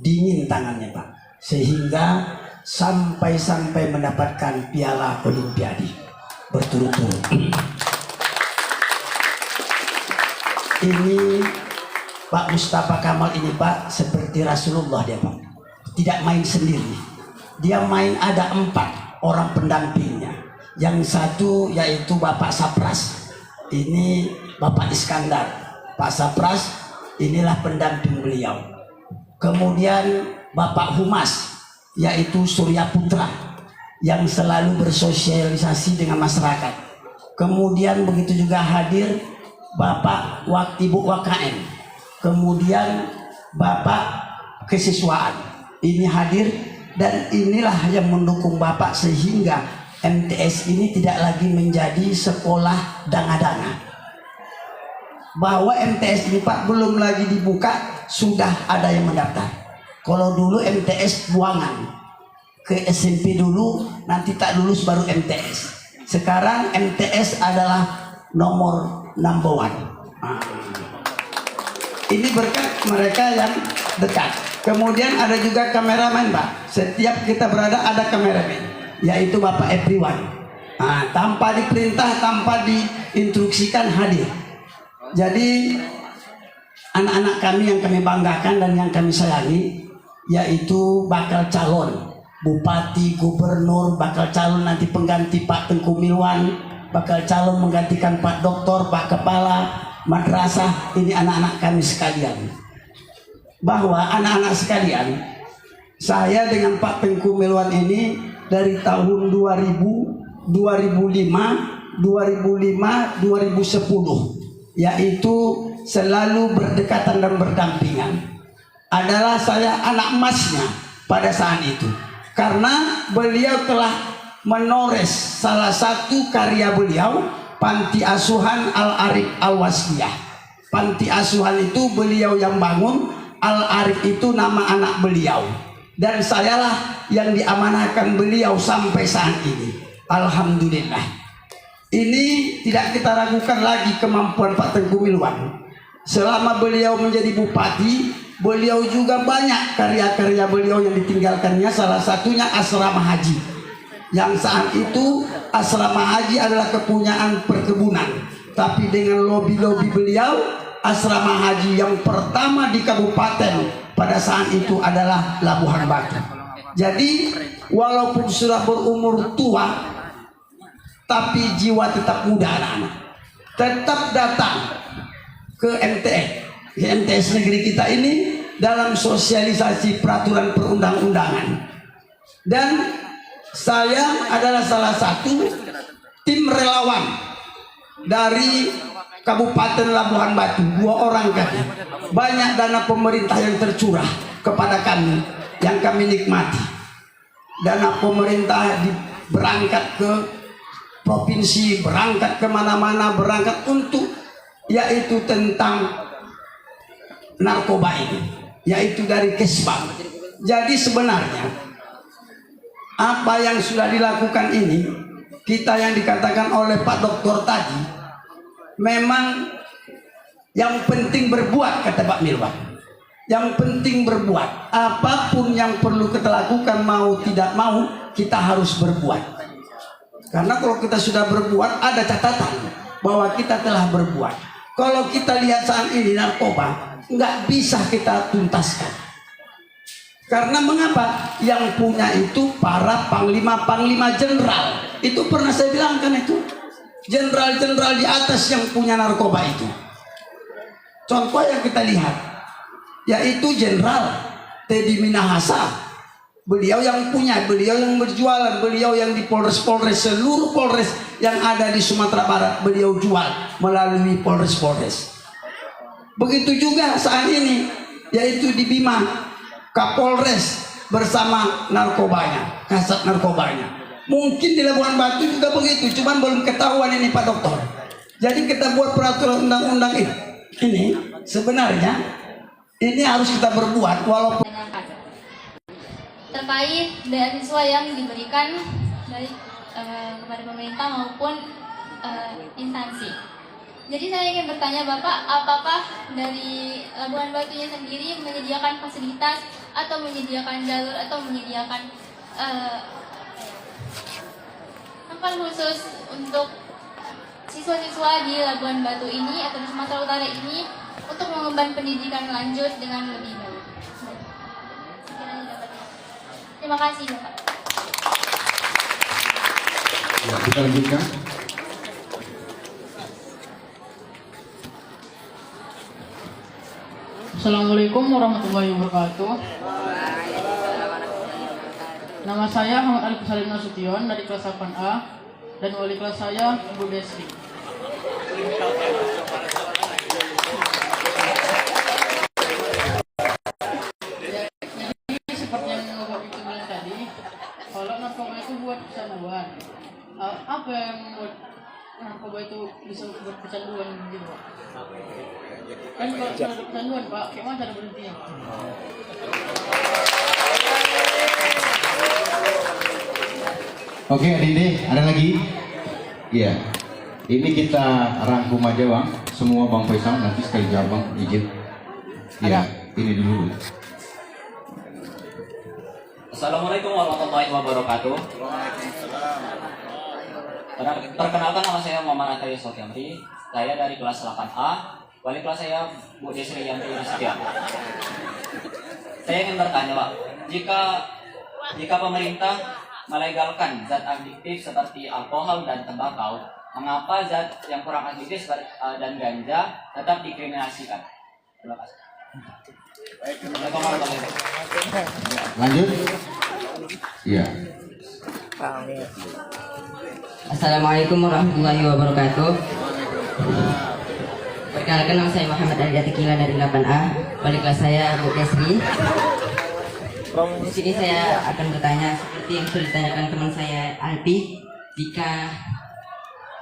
dingin tangannya Pak, sehingga sampai mendapatkan piala Olimpiade berturut-turut. ini Pak Mustafa Kamal ini Pak seperti Rasulullah dia Pak. Tidak main sendiri. Dia main ada 4 orang pendampingnya. Yang satu yaitu Bapak Sapras. Ini Bapak Iskandar. Pak Sapras inilah pendamping beliau. Kemudian Bapak Humas yaitu Surya Putra yang selalu bersosialisasi dengan masyarakat. Kemudian begitu juga hadir Bapak Ibu WKM. Kemudian Bapak Kesiswaan ini hadir, dan inilah yang mendukung Bapak sehingga MTS ini tidak lagi menjadi sekolah danga-danga. Bahwa MTS ini Pak belum lagi dibuka sudah ada yang mendaftar. Kalau dulu MTS buangan ke SMP dulu, nanti tak lulus baru MTS. Sekarang MTS adalah nomor number 1. Ini berkat mereka yang dekat. Kemudian ada juga kameramen Pak. Setiap kita berada ada kameramen, yaitu Bapak Everyone. Tanpa diperintah, tanpa diinstruksikan hadir. Jadi anak-anak kami yang kami banggakan dan yang kami sayangi, yaitu bakal calon Bupati, Gubernur, bakal calon nanti pengganti Pak Tengku Milwan, bakal calon menggantikan Pak Doktor, Pak Kepala Madrasah. Ini anak-anak kami sekalian. Bahwa anak-anak sekalian, saya dengan Pak Tengku Milwan ini dari tahun 2000, 2005, 2010, yaitu selalu berdekatan dan berdampingan. Adalah saya anak emasnya pada saat itu. Karena beliau telah menores salah satu karya beliau, Panti Asuhan Al-Arif Al-Wasliyah. Panti Asuhan itu beliau yang bangun, Al-Arif itu nama anak beliau. Dan sayalah yang diamanahkan beliau sampai saat ini. Alhamdulillah. Ini tidak kita ragukan lagi kemampuan Pak Tengku Milwan. Selama beliau menjadi bupati, beliau juga banyak karya-karya beliau yang ditinggalkannya. Salah satunya asrama haji. Yang saat itu asrama haji adalah kepunyaan perkebunan. Tapi dengan lobi-lobi beliau, asrama haji yang pertama di kabupaten pada saat itu adalah Labuhan Batu. Jadi walaupun sudah berumur tua, tapi jiwa tetap muda anak-anak. Tetap datang ke MTS, ke MTS negeri kita ini dalam sosialisasi peraturan perundang-undangan. Dan saya adalah salah satu tim relawan dari Kabupaten Labuhan Batu, 2 orang kami. Banyak dana pemerintah yang tercurah kepada kami yang kami nikmati. Dana pemerintah berangkat ke provinsi, berangkat kemana-mana, berangkat untuk yaitu tentang narkoba ini, yaitu dari Kesbang. Jadi sebenarnya apa yang sudah dilakukan ini, kita yang dikatakan oleh Pak Doktor tadi, memang yang penting berbuat, kata Pak Milwan. Yang penting berbuat. Apapun yang perlu kita lakukan, mau tidak mau, kita harus berbuat. Karena kalau kita sudah berbuat, ada catatan bahwa kita telah berbuat. Kalau kita lihat saat ini narkoba, nggak bisa kita tuntaskan. Karena mengapa? Yang punya itu para panglima-panglima jenderal. Itu pernah saya bilang kan itu. Jenderal-jenderal di atas yang punya narkoba itu. Contoh yang kita lihat, yaitu Jenderal Teddy Minahasa. Beliau yang punya, beliau yang berjualan, beliau yang di Polres-Polres, seluruh Polres yang ada di Sumatera Barat beliau jual melalui Polres-Polres. Begitu juga saat ini, yaitu di Bima, Kapolres bersama narkobanya, kasat narkobanya. Mungkin di Labuhan Batu juga begitu, cuman belum ketahuan ini Pak Dokter. Jadi kita buat peraturan undang-undang ini sebenarnya ini harus kita berbuat walaupun terkait beasiswa yang diberikan dari kepada pemerintah maupun instansi. Jadi saya ingin bertanya Bapak, apakah dari Labuhan Batunya sendiri menyediakan fasilitas atau menyediakan jalur atau menyediakan tempat khusus untuk siswa-siswa di Labuan Batu ini atau di Sumatera Utara ini untuk mengemban pendidikan lanjut dengan lebih baik. Sekiranya dapat. Terima kasih Bapak. Ya, kita lanjutkan. Assalamualaikum warahmatullahi wabarakatuh. Nama saya Muhammad Ali Salim Nasution dari kelas 8A dan wali kelas saya Bu Desri. Jadi seperti yang Bapak itu bilang tadi, kalau narkoba itu buat kecanduan, apa yang membuat narkoba itu bisa buat kecanduan gitu Pak? Kan kalau ada kecanduan Pak, gimana cara berhentinya? Oke, adik-adik, ada lagi? Iya. Ini kita rangkum aja Bang, semua Bang Faisal nanti sekali jawab Bang, izin. Iya, ini dulu. Assalamualaikum warahmatullahi wabarakatuh. Perkenalkan, nama saya Muhammad Atari Sofiamri. Saya dari kelas 8A. Wali kelas saya Bu Desri Yanti Nasution. Saya ingin bertanya Pak, jika pemerintah melegalkan zat adiktif seperti alkohol dan tembakau, mengapa zat yang kurang adiktif dan ganja tetap dikriminalisasikan? Terima kasih. Lanjut. Iya. Assalamualaikum warahmatullahi wabarakatuh. Perkenalkan, nama saya Muhammad Ali Atikila dari 8A. Wali kelas saya Bu Desri. Di sini saya akan bertanya seperti yang sudah ditanyakan teman saya Alpi. Jika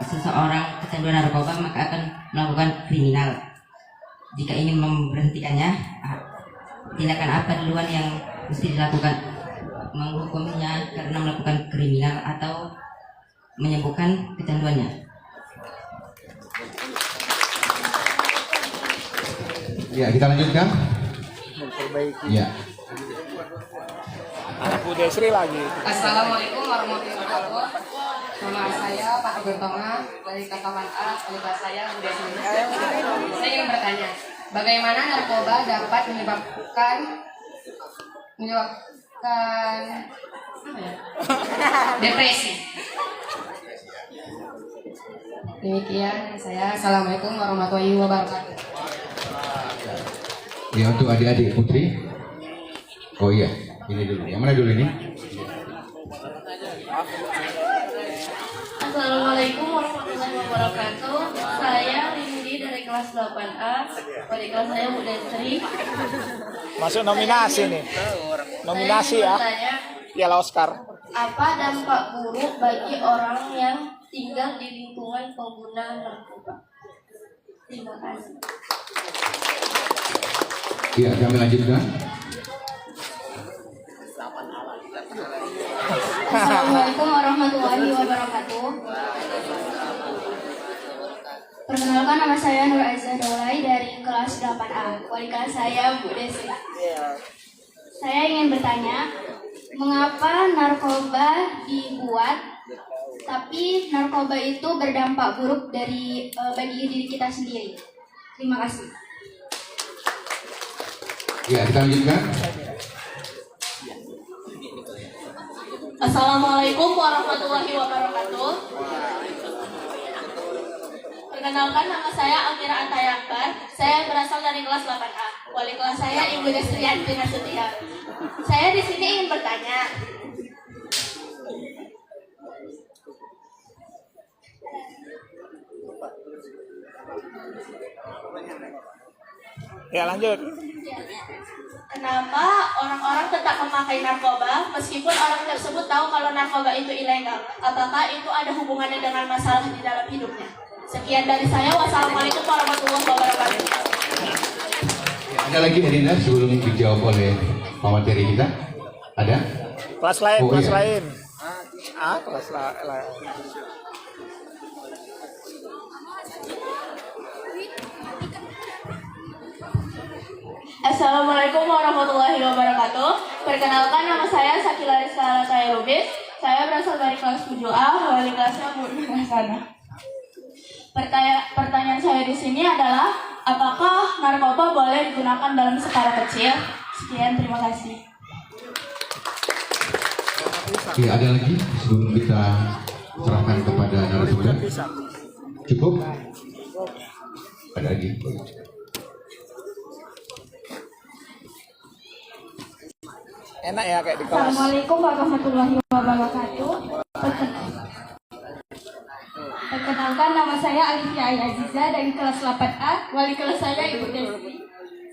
seseorang kecanduan narkoba maka akan melakukan kriminal. Jika ingin memberhentikannya, tindakan apa duluan yang mesti dilakukan? Menghukumnya karena melakukan kriminal atau menyembuhkan kecanduannya? Ya, kita lanjutkan. Ya. Bu Desri lagi. Assalamualaikum warahmatullahi wabarakatuh. Nama saya Pak Bertonga dari kelas 8A, wali kelas saya Bu Desri. Saya ingin bertanya, bagaimana narkoba dapat menyebabkan apa ya? Depresi? Demikian saya. Assalamualaikum warahmatullahi wabarakatuh. Ya, untuk adik-adik Putri. Oh iya, ini dulu. Yang mana dulu ini? Assalamualaikum warahmatullahi wabarakatuh. Saya Rindi dari kelas 8A. Wali kelas saya Bu Desri. Masuk nominasi nih. Nominasi ya. Piala Oscar. Apa dampak buruk bagi orang yang tinggal di lingkungan pengguna narkoba? Terima kasih. Ya, kami lanjutkan. Assalamualaikum warahmatullahi wabarakatuh. Perkenalkan, nama saya Nur Aizah Daulay dari kelas 8A. Wali kelas saya Bu Desri. Saya ingin bertanya, mengapa narkoba dibuat tapi narkoba itu berdampak buruk bagi diri kita sendiri? Terima kasih. Ya, kita lanjutkan. Assalamualaikum warahmatullahi wabarakatuh. Perkenalkan, nama saya Almira Antayakbar. Saya berasal dari kelas 8A. Wali kelas saya Ibu Desri Yanti Nasution. Saya di sini ingin bertanya. Ya, lanjut. Kenapa orang-orang tetap memakai narkoba meskipun orang tersebut tahu kalau narkoba itu ilegal? Apakah itu ada hubungannya dengan masalah di dalam hidupnya? Sekian dari saya. Wassalamualaikum warahmatullahi wabarakatuh. Ada lagi Erina sebelum dijawab oleh materi kita? Ada? Kelas lain, Oh, kelas iya. lain. Kelas lain. Assalamualaikum warahmatullahi wabarakatuh. Perkenalkan, nama saya Sakila Rizka Lataya Lubis. Saya berasal dari kelas 7A, wali kelasnya Bu Nurhasana. Pertanyaan saya di sini adalah, apakah narkoba boleh digunakan dalam skala kecil? Sekian, terima kasih. Oke, ada lagi sebelum kita serahkan kepada narasumber? Cukup? Ada lagi? Enak ya kayak di kelas. Assalamualaikum warahmatullahi wabarakatuh. Perkenalkan, nama saya Alifia Aziza dari kelas 8A. Wali kelas saya Ibu Desi.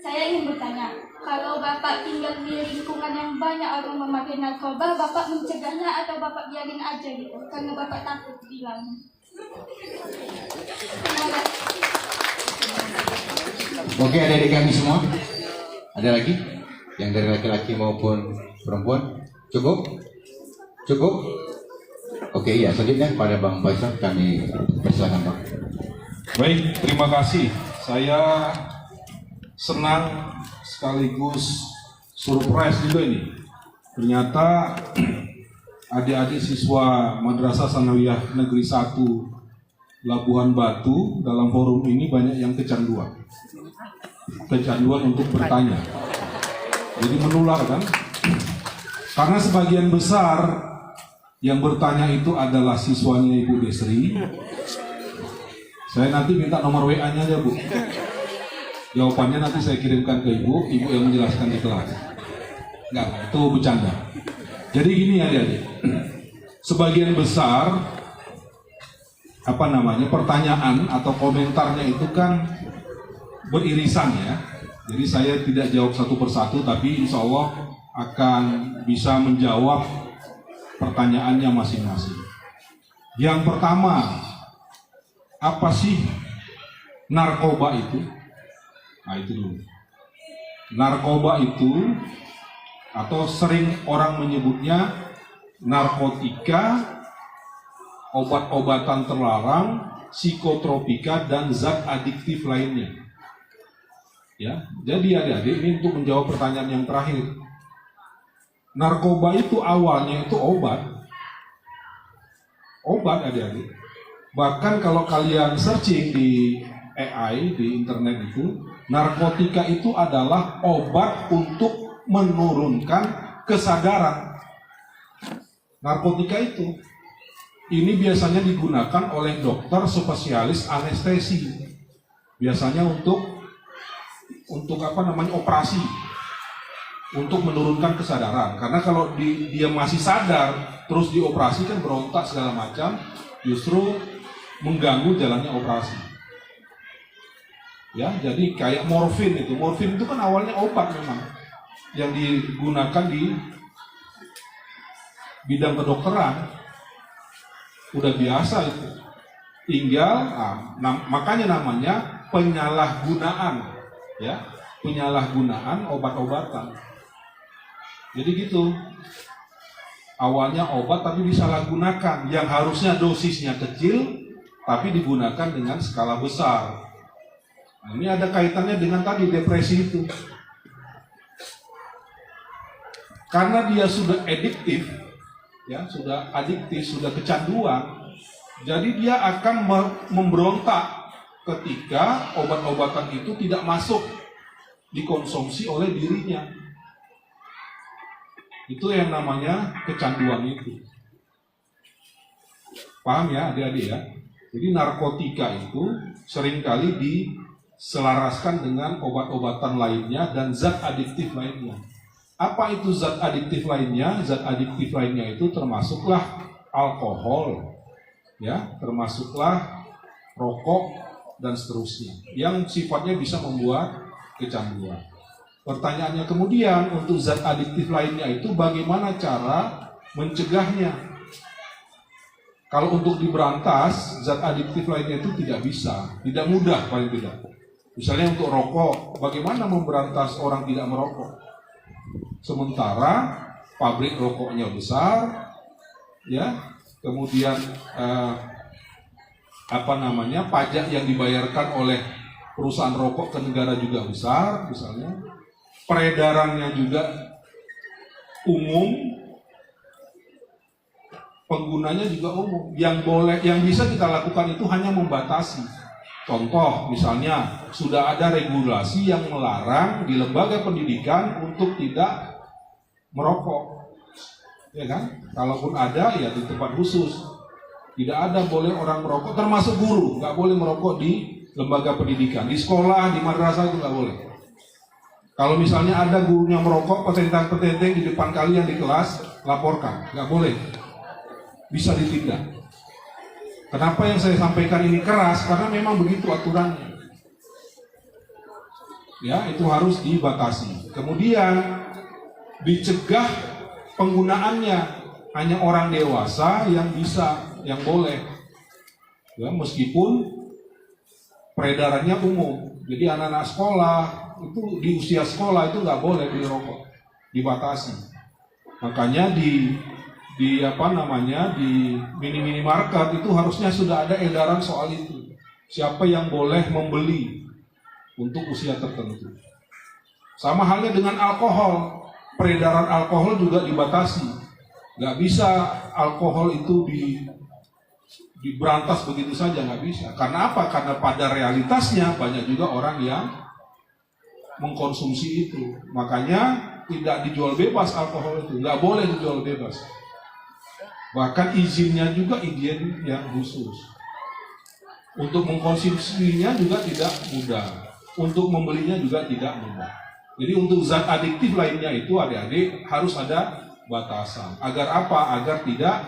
Saya ingin bertanya, kalau Bapak tinggal di lingkungan yang banyak orang memakai narkoba, Bapak mencegahnya atau Bapak biarin aja gitu? Karena Bapak takut bilang. Oke, adik-adik kami semua. Ada lagi? Yang dari laki-laki maupun perempuan? Cukup? Cukup? Oke, ya, selanjutnya kepada Bang Faisal kami persilakan, Bang. Baik, terima kasih. Saya senang sekaligus surprise juga ini. Ternyata adik-adik siswa Madrasah Sanawiyah Negeri 1 Labuhan Batu dalam forum ini banyak yang kecanduan untuk bertanya. Jadi menular kan? Karena sebagian besar yang bertanya itu adalah siswanya Ibu Desri. Saya nanti minta nomor WA-nya aja, Bu. Jawabannya nanti saya kirimkan ke Ibu yang menjelaskan di kelas. Enggak, itu bercanda. Jadi gini adik-adik. Sebagian besar pertanyaan atau komentarnya itu kan beririsan ya. Jadi saya tidak jawab satu persatu, tapi insya Allah akan bisa menjawab pertanyaannya masing-masing. Yang pertama, apa sih narkoba itu? Nah itu dulu. Narkoba itu, atau sering orang menyebutnya narkotika, obat-obatan terlarang, psikotropika, dan zat adiktif lainnya. Ya, jadi adik-adik ini untuk menjawab pertanyaan yang terakhir. Narkoba itu awalnya itu obat adik-adik. Bahkan kalau kalian searching di AI, di internet itu, narkotika itu adalah obat untuk menurunkan kesadaran. Narkotika itu, ini biasanya digunakan oleh dokter spesialis anestesi. Biasanya untuk operasi, untuk menurunkan kesadaran. Karena kalau dia masih sadar terus dioperasi kan berontak segala macam, justru mengganggu jalannya operasi. Ya, jadi kayak morfin itu kan awalnya obat memang yang digunakan di bidang kedokteran, udah biasa itu. Tinggal, makanya namanya penyalahgunaan. Ya, penyalahgunaan obat-obatan. Jadi gitu. Awalnya obat tapi disalahgunakan, yang harusnya dosisnya kecil tapi digunakan dengan skala besar. Nah, ini ada kaitannya dengan tadi depresi itu. Karena dia sudah adiktif, ya, sudah adiktif, sudah kecanduan, jadi dia akan memberontak ketika obat-obatan itu tidak masuk dikonsumsi oleh dirinya. Itu yang namanya kecanduan itu. Paham ya adik-adik ya? Jadi narkotika itu seringkali diselaraskan dengan obat-obatan lainnya dan zat adiktif lainnya. Apa itu zat adiktif lainnya? Zat adiktif lainnya itu termasuklah alkohol, ya, termasuklah rokok, dan seterusnya, yang sifatnya bisa membuat kecanduan. Pertanyaannya kemudian, untuk zat adiktif lainnya itu bagaimana cara mencegahnya? Kalau untuk diberantas, zat adiktif lainnya itu tidak bisa, tidak mudah paling tidak. Misalnya untuk rokok, bagaimana memberantas orang tidak merokok? Sementara pabrik rokoknya besar, ya, kemudian pajak yang dibayarkan oleh perusahaan rokok ke negara juga besar, misalnya peredarannya juga umum, penggunanya juga umum. Yang bisa kita lakukan itu hanya membatasi. Contoh, misalnya sudah ada regulasi yang melarang di lembaga pendidikan untuk tidak merokok, ya kan? Kalaupun ada, ya di tempat khusus. Tidak ada boleh orang merokok, termasuk guru, nggak boleh merokok di lembaga pendidikan, di sekolah, di madrasah itu nggak boleh. Kalau misalnya ada gurunya merokok, petentang-petenteng di depan kalian di kelas, laporkan, nggak boleh. Bisa ditindak. Kenapa yang saya sampaikan ini keras? Karena memang begitu aturannya. Ya, itu harus dibatasi. Kemudian dicegah penggunaannya, hanya orang dewasa yang bisa, yang boleh. Ya, meskipun peredarannya umum. Jadi anak-anak sekolah itu di usia sekolah itu nggak boleh dirokok, dibatasi. Makanya di mini market itu harusnya sudah ada edaran soal itu. Siapa yang boleh membeli untuk usia tertentu. Sama halnya dengan alkohol, peredaran alkohol juga dibatasi. Nggak bisa alkohol itu diberantas begitu saja, nggak bisa. Karena apa? Karena pada realitasnya banyak juga orang yang mengkonsumsi itu. Makanya tidak dijual bebas alkohol itu, nggak boleh dijual bebas. Bahkan izinnya juga izin yang khusus. Untuk mengkonsumsinya juga tidak mudah. Untuk membelinya juga tidak mudah. Jadi untuk zat adiktif lainnya itu adik-adik harus ada batasan. Agar apa? Agar tidak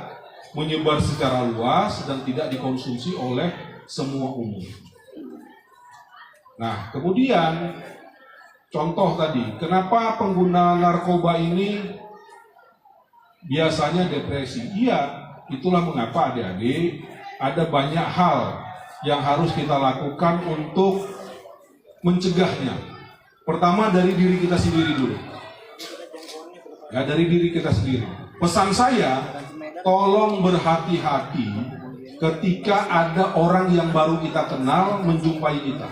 menyebar secara luas dan tidak dikonsumsi oleh semua umum. Nah, kemudian contoh tadi, kenapa pengguna narkoba ini biasanya depresi? Iya, itulah mengapa adik-adik ada banyak hal yang harus kita lakukan untuk mencegahnya. Pertama dari diri kita sendiri dulu. Ya, dari diri kita sendiri. Pesan saya, tolong berhati-hati ketika ada orang yang baru kita kenal menjumpai kita.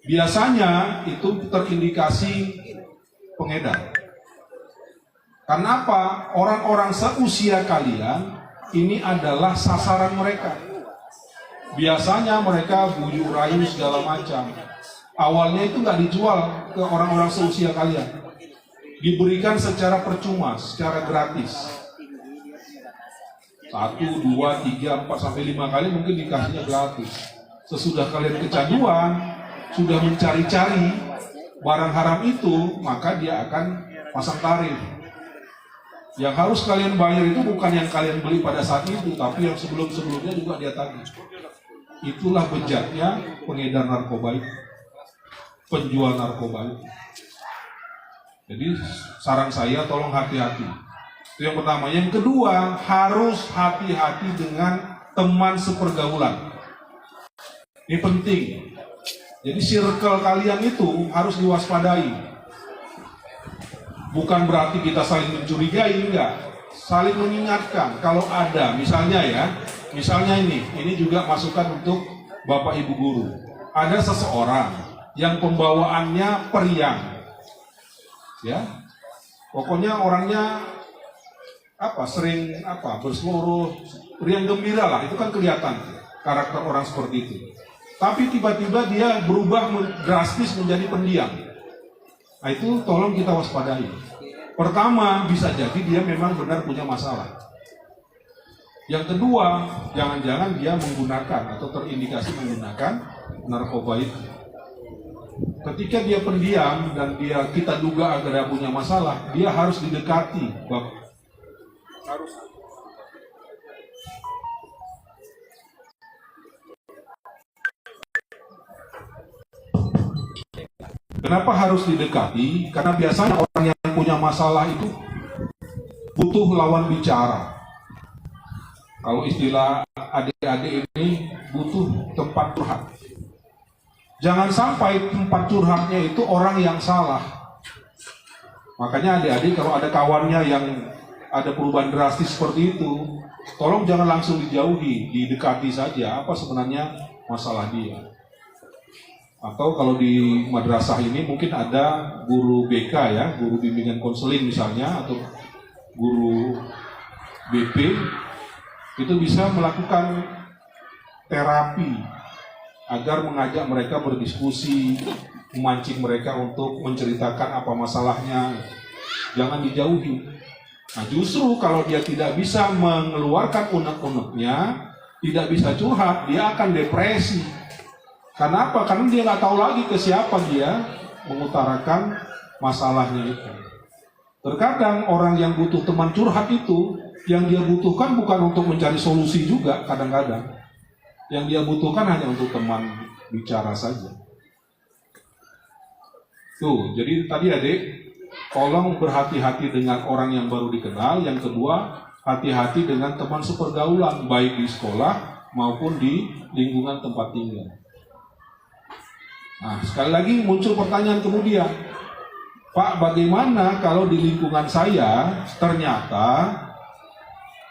Biasanya itu terindikasi pengedar. Karena apa? Orang-orang seusia kalian ini adalah sasaran mereka. Biasanya mereka bujuk rayu segala macam. Awalnya itu nggak dijual ke orang-orang seusia kalian. Diberikan secara percuma, secara gratis. 1, 2, 3, 4, sampai 5 kali mungkin dikasihnya gratis. Sesudah kalian kecanduan, sudah mencari-cari barang haram itu, maka dia akan pasang tarif. Yang harus kalian bayar itu bukan yang kalian beli pada saat itu, tapi yang sebelum-sebelumnya juga dia tagih. Itulah bejatnya pengedar narkoba itu, penjual narkoba itu. Jadi saran saya tolong hati-hati. Itu yang pertama. Yang kedua, harus hati-hati dengan teman sepergaulan. Ini penting. Jadi circle kalian itu harus diwaspadai. Bukan berarti kita saling mencurigai, enggak. Saling mengingatkan. Kalau ada, misalnya ini juga masukan untuk Bapak Ibu Guru. Ada seseorang yang pembawaannya periang. Ya. Pokoknya orangnya sering berseluruh, riang gembira lah, itu kan kelihatan karakter orang seperti itu. Tapi tiba-tiba dia berubah drastis menjadi pendiam. Nah, itu tolong kita waspadai. Pertama, bisa jadi dia memang benar punya masalah. Yang kedua, jangan-jangan dia menggunakan atau terindikasi menggunakan narkoba itu. Ketika dia pendiam dan kita duga agar dia punya masalah, dia harus didekati. Kenapa harus didekati? Karena biasanya orang yang punya masalah itu butuh lawan bicara. Kalau istilah adik-adik ini butuh tempat curhat. Jangan sampai tempat curhatnya itu orang yang salah. Makanya adik-adik kalau ada kawannya yang ada perubahan drastis seperti itu, tolong jangan langsung dijauhi, didekati saja apa sebenarnya masalah dia. Atau kalau di madrasah ini mungkin ada guru BK ya, guru bimbingan konseling misalnya, atau guru BP itu bisa melakukan terapi agar mengajak mereka berdiskusi, memancing mereka untuk menceritakan apa masalahnya. Jangan dijauhi. Nah, justru kalau dia tidak bisa mengeluarkan unek-uneknya, tidak bisa curhat, dia akan depresi. Karena apa? Karena dia nggak tahu lagi ke siapa dia mengutarakan masalahnya itu. Terkadang orang yang butuh teman curhat itu, yang dia butuhkan bukan untuk mencari solusi juga kadang-kadang. Yang dia butuhkan hanya untuk teman bicara saja. Tuh, jadi tadi adik, tolong berhati-hati dengan orang yang baru dikenal. Yang kedua, hati-hati dengan teman sepergaulan, baik di sekolah maupun di lingkungan tempat tinggal. Nah, sekali lagi muncul pertanyaan kemudian, Pak, bagaimana kalau di lingkungan saya ternyata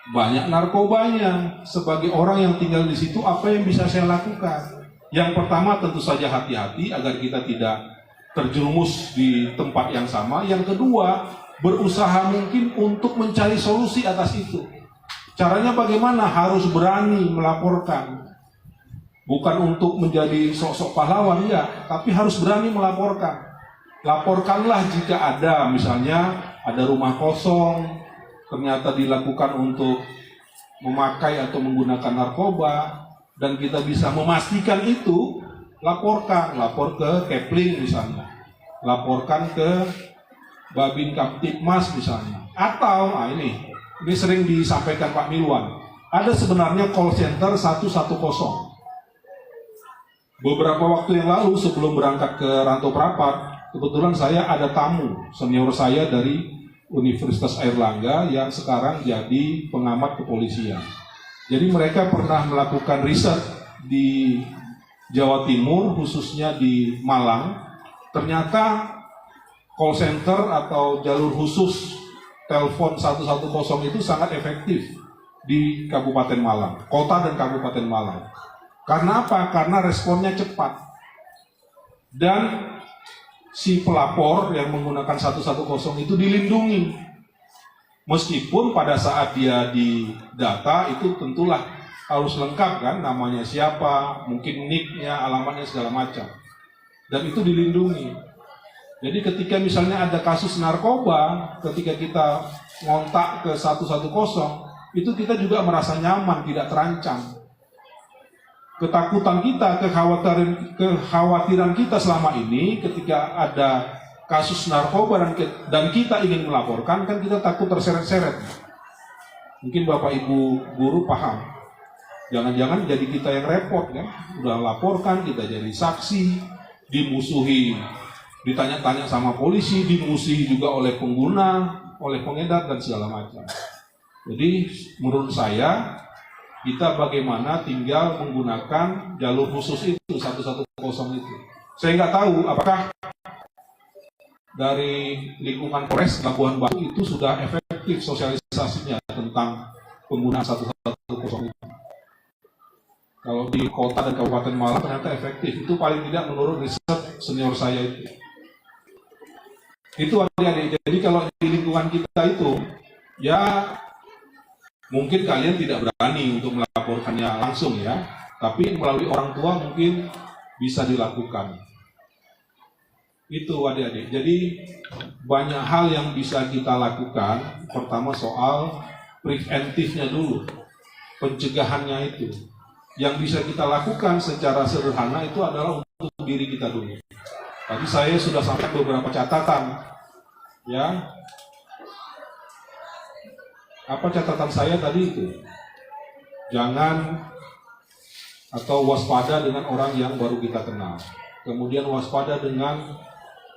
banyak narkobanya? Sebagai orang yang tinggal di situ, apa yang bisa saya lakukan? Yang pertama tentu saja hati-hati agar kita tidak terjerumus di tempat yang sama. Yang kedua, berusaha mungkin untuk mencari solusi atas itu. Caranya bagaimana? Harus berani melaporkan. Bukan untuk menjadi sosok pahlawan, ya, tapi harus berani melaporkan. Laporkanlah jika ada, misalnya ada rumah kosong, ternyata dilakukan untuk memakai atau menggunakan narkoba, dan kita bisa memastikan itu, laporkan, lapor ke Kepling misalnya, laporkan ke Babin Kamtipmas misalnya, atau, nah ini sering disampaikan Pak Milwan, ada sebenarnya call center 110. Beberapa waktu yang lalu sebelum berangkat ke Rantau Prapat, kebetulan saya ada tamu senior saya dari Universitas Airlangga yang sekarang jadi pengamat kepolisian. Jadi mereka pernah melakukan riset di Jawa Timur, khususnya di Malang. Ternyata call center atau jalur khusus telepon 110 itu sangat efektif di Kabupaten Malang, kota dan Kabupaten Malang. Karena apa? Karena responnya cepat. Dan si pelapor yang menggunakan 110 itu dilindungi. Meskipun pada saat dia didata itu tentulah harus lengkap kan, namanya siapa, mungkin nick-nya, alamatnya segala macam. Dan itu dilindungi. Jadi ketika misalnya ada kasus narkoba, ketika kita ngontak ke 110, itu kita juga merasa nyaman, tidak terancam. Ketakutan kita, kekhawatiran kita selama ini ketika ada kasus narkoba dan kita ingin melaporkan, kan kita takut terseret-seret. Mungkin Bapak Ibu guru paham. Jangan-jangan jadi kita yang repot kan? Udah laporkan, kita jadi saksi, dimusuhi, ditanya-tanya sama polisi, dimusuhi juga oleh pengguna, oleh pengedar dan segala macam. Jadi menurut saya, kita bagaimana tinggal menggunakan jalur khusus itu, 110 itu. Saya nggak tahu apakah dari lingkungan Polres Labuhan Batu itu sudah efektif sosialisasinya tentang penggunaan 110 itu. Kalau di kota dan Kabupaten Malang ternyata efektif. Itu paling tidak menurut riset senior saya itu. Itu adik-adik. Jadi kalau di lingkungan kita itu, ya mungkin kalian tidak berani untuk melaporkannya langsung ya, tapi melalui orang tua mungkin bisa dilakukan. Itu adik-adik. Jadi banyak hal yang bisa kita lakukan. Pertama soal preventifnya dulu, pencegahannya itu. Yang bisa kita lakukan secara sederhana itu adalah untuk diri kita dulu. Tadi saya sudah sampaikan beberapa catatan, ya. Apa catatan saya tadi itu? Jangan atau waspada dengan orang yang baru kita kenal. Kemudian waspada dengan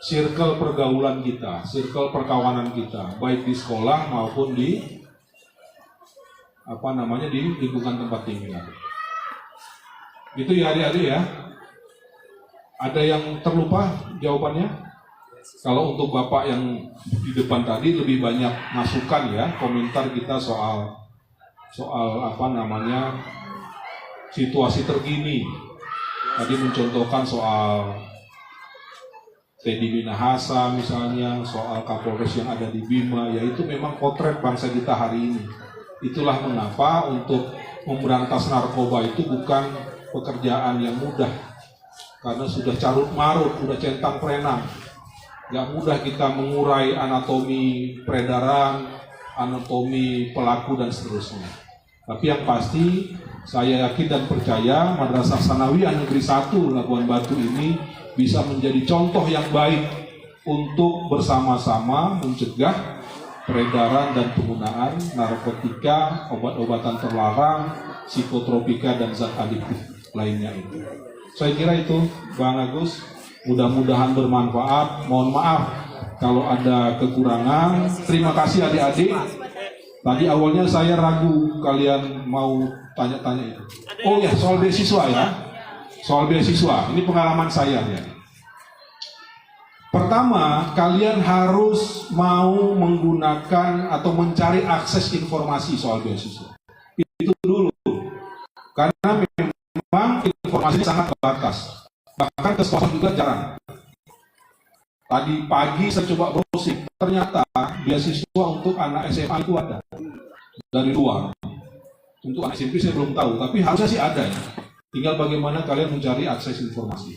circle pergaulan kita, circle perkawanan kita, baik di sekolah maupun di di lingkungan tempat tinggal. Itu ya adik-adik ya. Ada yang terlupa jawabannya? Kalau untuk Bapak yang di depan tadi lebih banyak masukan ya, komentar kita soal situasi terkini. Tadi mencontohkan soal Teddy Minahasa misalnya, soal Kapolres yang ada di Bima, yaitu memang potret bangsa kita hari ini. Itulah mengapa untuk memberantas narkoba itu bukan pekerjaan yang mudah, karena sudah carut marut, sudah centang perenang. Gak mudah kita mengurai anatomi peredaran, anatomi pelaku dan seterusnya. Tapi yang pasti saya yakin dan percaya Madrasah Sanawiyah Negeri 1 Labuan Batu ini bisa menjadi contoh yang baik untuk bersama-sama mencegah peredaran dan penggunaan narkotika, obat-obatan terlarang, psikotropika dan zat adiktif lainnya itu. Saya kira itu, Bang Agus. Mudah-mudahan bermanfaat. Mohon maaf kalau ada kekurangan. Terima kasih adik-adik. Tadi awalnya saya ragu kalian mau tanya-tanya itu. Oh ya, soal beasiswa ya. Soal beasiswa, ini pengalaman saya ya. Pertama, kalian harus mau menggunakan atau mencari akses informasi soal beasiswa. Itu dulu. Karena memang informasinya sangat terbatas. Bahkan ke sekolah juga jarang. Tadi pagi saya coba browsing, ternyata beasiswa untuk anak SMA itu ada dari luar. Untuk anak SMP saya belum tahu, tapi harusnya sih ada ya. Tinggal bagaimana kalian mencari akses informasi.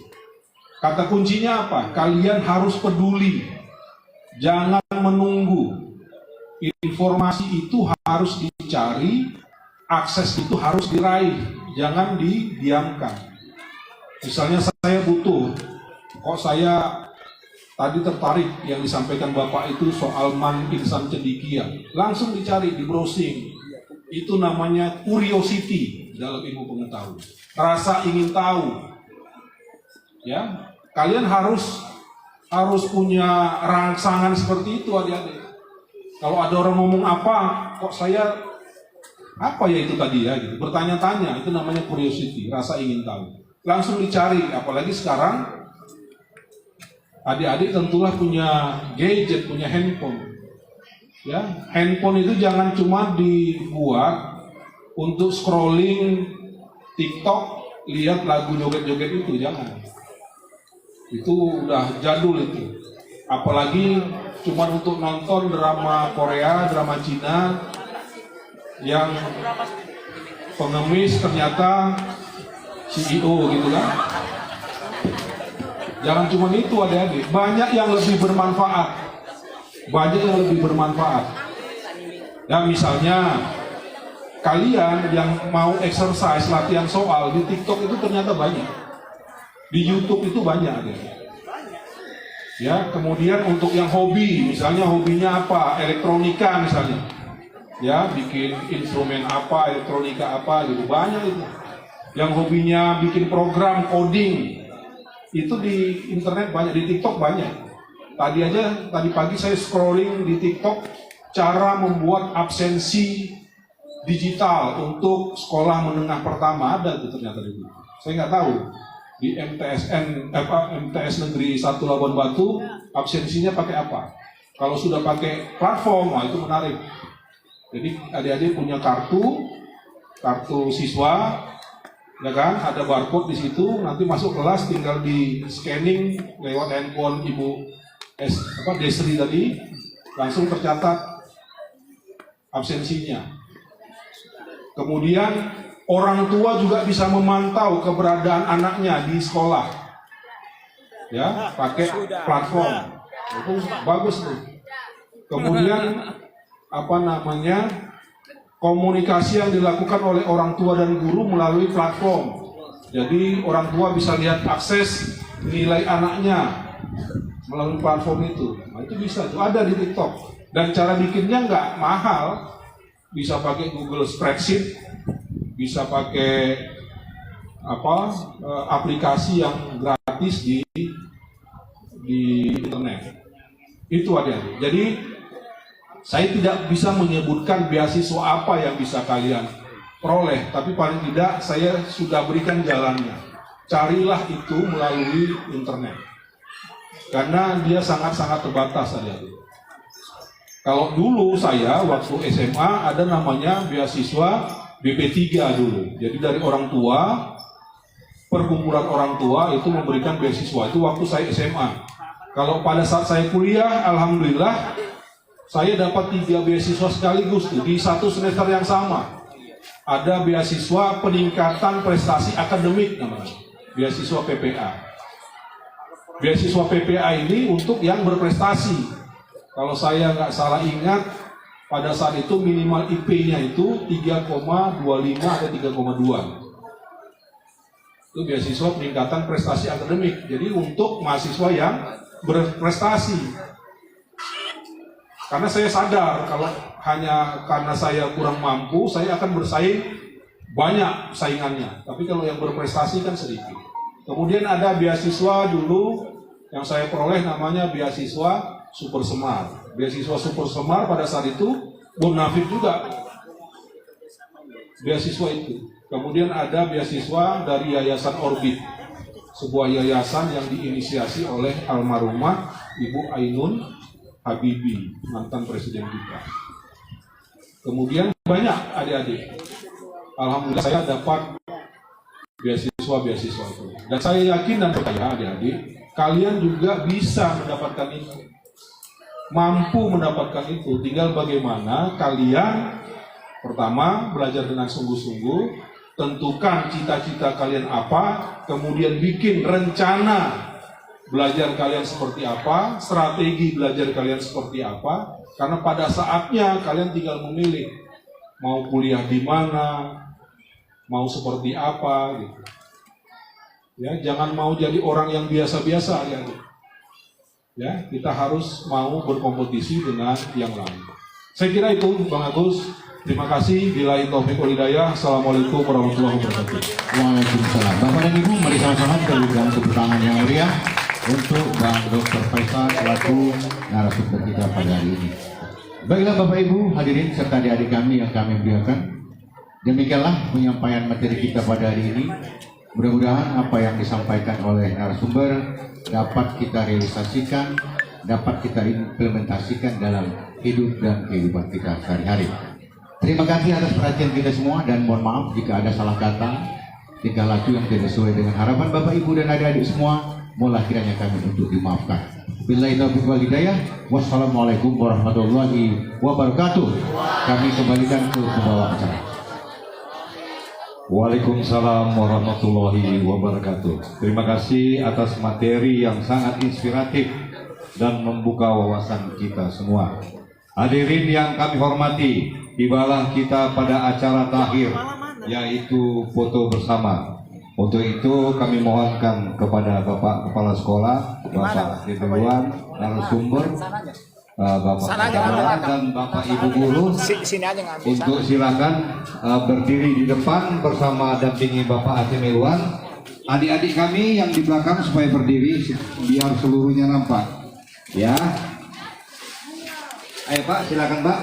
Kata kuncinya apa? Kalian harus peduli. Jangan menunggu. Informasi itu harus dicari, akses itu harus diraih, jangan didiamkan. Misalnya saya butuh, kok saya tadi tertarik yang disampaikan Bapak itu soal Man Insan Cendekia. Langsung dicari, di browsing. Itu namanya curiosity dalam ilmu pengetahuan. Rasa ingin tahu. Ya, kalian harus punya rangsangan seperti itu adik-adik. Kalau ada orang ngomong apa, kok saya apa ya itu tadi ya gitu. Bertanya-tanya, itu namanya curiosity, rasa ingin tahu. Langsung dicari, apalagi sekarang adik-adik tentulah punya gadget, punya handphone. Ya, handphone itu jangan cuma dibuat untuk scrolling TikTok, lihat lagu joget-joget itu, jangan. Itu udah jadul itu. Apalagi cuma untuk nonton drama Korea, drama Cina yang pengemis ternyata CEO gitu kan. Jangan cuma itu adik-adik, banyak yang lebih bermanfaat. Banyak yang lebih bermanfaat. Ya misalnya kalian yang mau exercise, latihan soal di TikTok itu ternyata banyak. Di YouTube itu banyak adik-adik. Ya, kemudian untuk yang hobi, misalnya hobinya apa? Elektronika misalnya. Ya, bikin instrumen apa, elektronika apa gitu, banyak itu. Yang hobinya bikin program coding, itu di internet banyak, di TikTok banyak. Tadi pagi saya scrolling di TikTok cara membuat absensi digital untuk sekolah menengah pertama, ada itu ternyata di situ. Saya nggak tahu di MTS Negeri 1 Labuan Batu absensinya pakai apa. Kalau sudah pakai platform, wah itu menarik. Jadi adik-adik punya kartu siswa. Ya kan, ada barcode di situ, nanti masuk kelas tinggal di scanning lewat handphone Ibu Desri tadi, langsung tercatat absensinya. Kemudian orang tua juga bisa memantau keberadaan anaknya di sekolah, ya, pakai platform, itu bagus tuh. Kemudian komunikasi yang dilakukan oleh orang tua dan guru melalui platform. Jadi orang tua bisa lihat akses nilai anaknya melalui platform itu. Nah, itu bisa, itu ada di TikTok. Dan cara bikinnya nggak mahal. Bisa pakai Google Spreadsheet, bisa pakai aplikasi yang gratis di internet. Itu ada. Jadi saya tidak bisa menyebutkan beasiswa apa yang bisa kalian peroleh, tapi paling tidak saya sudah berikan jalannya. Carilah itu melalui internet, karena dia sangat-sangat terbatas adik-adik. Kalau dulu saya waktu SMA ada namanya beasiswa BP3 dulu. Jadi dari orang tua, perkumpulan orang tua itu memberikan beasiswa. Itu waktu saya SMA. Kalau pada saat saya kuliah, alhamdulillah Saya dapat 3 beasiswa sekaligus tuh, di satu semester yang sama. Ada beasiswa peningkatan prestasi akademik namanya, beasiswa PPA. Beasiswa PPA ini untuk yang berprestasi. Kalau saya nggak salah ingat, pada saat itu minimal IP-nya itu 3,25 atau 3,2. Itu beasiswa peningkatan prestasi akademik. Jadi untuk mahasiswa yang berprestasi. Karena saya sadar kalau hanya karena saya kurang mampu, saya akan bersaing banyak saingannya. Tapi kalau yang berprestasi kan sedikit. Kemudian ada beasiswa dulu yang saya peroleh namanya beasiswa Super Semar. Beasiswa Super Semar pada saat itu bonafit juga. Beasiswa itu. Kemudian ada beasiswa dari Yayasan Orbit. Sebuah yayasan yang diinisiasi oleh almarhumah Ibu Ainun Habibie, mantan presiden kita. Kemudian banyak adik-adik. Alhamdulillah saya dapat beasiswa itu. Dan saya yakin dan percaya adik-adik, kalian juga bisa mendapatkan itu. Mampu mendapatkan itu. Tinggal bagaimana kalian pertama belajar dengan sungguh-sungguh, tentukan cita-cita kalian apa, kemudian bikin rencana belajar kalian seperti apa, strategi belajar kalian seperti apa, karena pada saatnya kalian tinggal memilih mau kuliah di mana, mau seperti apa gitu. Ya, jangan mau jadi orang yang biasa-biasa ya. Ya, kita harus mau berkompetisi dengan yang lain. Saya kira itu Bang Agus. Terima kasih. Billahi taufiq wal hidayah. Assalamualaikum warahmatullahi wabarakatuh. Waalaikumsalam. Bapak dan Ibu, mari sama-sama kita berikan tepuk tangan yang meriah untuk Bang Dr. Faisal selaku narasumber kita pada hari ini. Baiklah Bapak Ibu hadirin serta adik-adik kami yang kami muliakan, demikianlah penyampaian materi kita pada hari ini. Mudah-mudahan apa yang disampaikan oleh narasumber dapat kita realisasikan, dapat kita implementasikan dalam hidup dan kehidupan kita sehari-hari. Terima kasih atas perhatian kita semua dan mohon maaf jika ada salah kata, tingkah laku yang tidak sesuai dengan harapan Bapak Ibu dan adik-adik semua. Mohonlah kiranya kami untuk dimaafkan. Billahi taufiq wal hidayah. Wassalamualaikum warahmatullahi wabarakatuh. Kami kembalikan ke pembawa acara. Waalaikumsalam warahmatullahi wabarakatuh. Terima kasih atas materi yang sangat inspiratif dan membuka wawasan kita semua. Hadirin yang kami hormati, tibalah kita pada acara terakhir, yaitu foto bersama. Untuk itu kami mohonkan kepada Bapak Kepala Sekolah, Bapak Dirwan, narasumber, Bapak dan Bapak Ibu Guru untuk silakan berdiri di depan bersama dampingi Bapak Atim Irwan. Adik-adik kami yang di belakang supaya berdiri biar seluruhnya nampak. Ya. Ayo Pak, silakan Pak.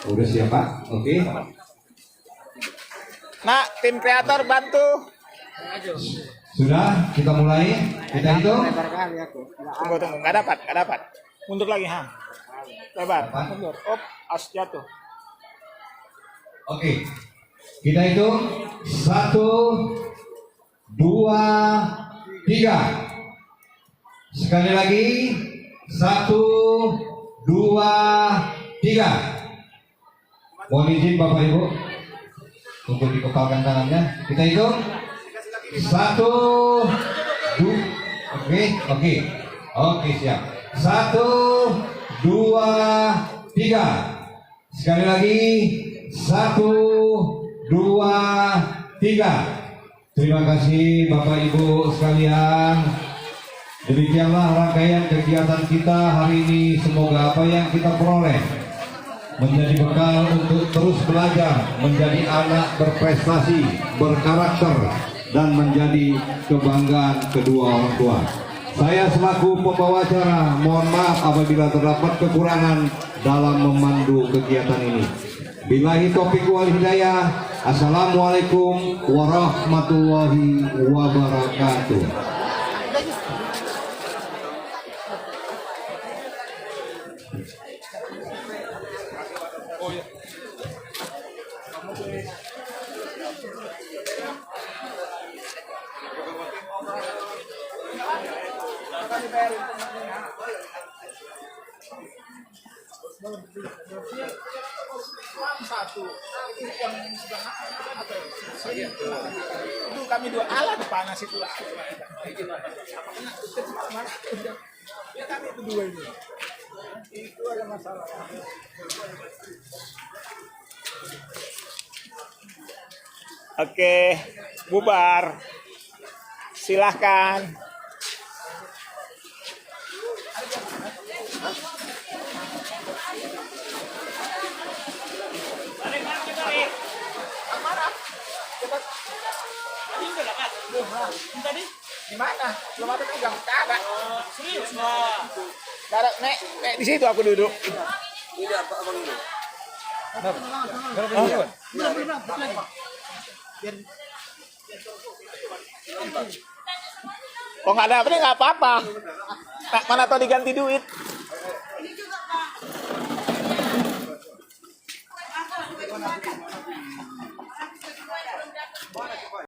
Udah siap Pak? Oke. Nak, tim kreator bantu. Sudah, kita mulai. Kita hitung. Tunggu, nggak dapat. Mundur lagi, ha. Lebar, mundur. Op, as jatuh. Oke. Kita hitung. 1, 2, 3. Sekali lagi. 1, 2, 3. Mohon izin Bapak Ibu untuk dikepalkan tangannya. Kita hitung 1, 2. Oke siap. 1, 2, 3. Sekali lagi 1, 2, 3. Terima kasih Bapak Ibu sekalian. Demikianlah rangkaian kegiatan kita hari ini. Semoga apa yang kita peroleh menjadi bekal untuk terus belajar, menjadi anak berprestasi, berkarakter, dan menjadi kebanggaan kedua orang tua. Saya selaku pembawa acara, mohon maaf apabila terdapat kekurangan dalam memandu kegiatan ini. Billahi taufiq wal hidayah. Assalamualaikum warahmatullahi wabarakatuh. Satu. Yang sebelah itu kami dua alat panas itu lah. Ya kami itu dua ini. Itu ada masalah. Oke, bubar. Silahkan. Tadi di mana? Belum ada pegang. Kagak. Serius nggak? Kagak. Nek di situ aku duduk. Tidak, Pak Abang dulu. Oh nggak ada apa nggak apa-apa. Mana tahu diganti duit.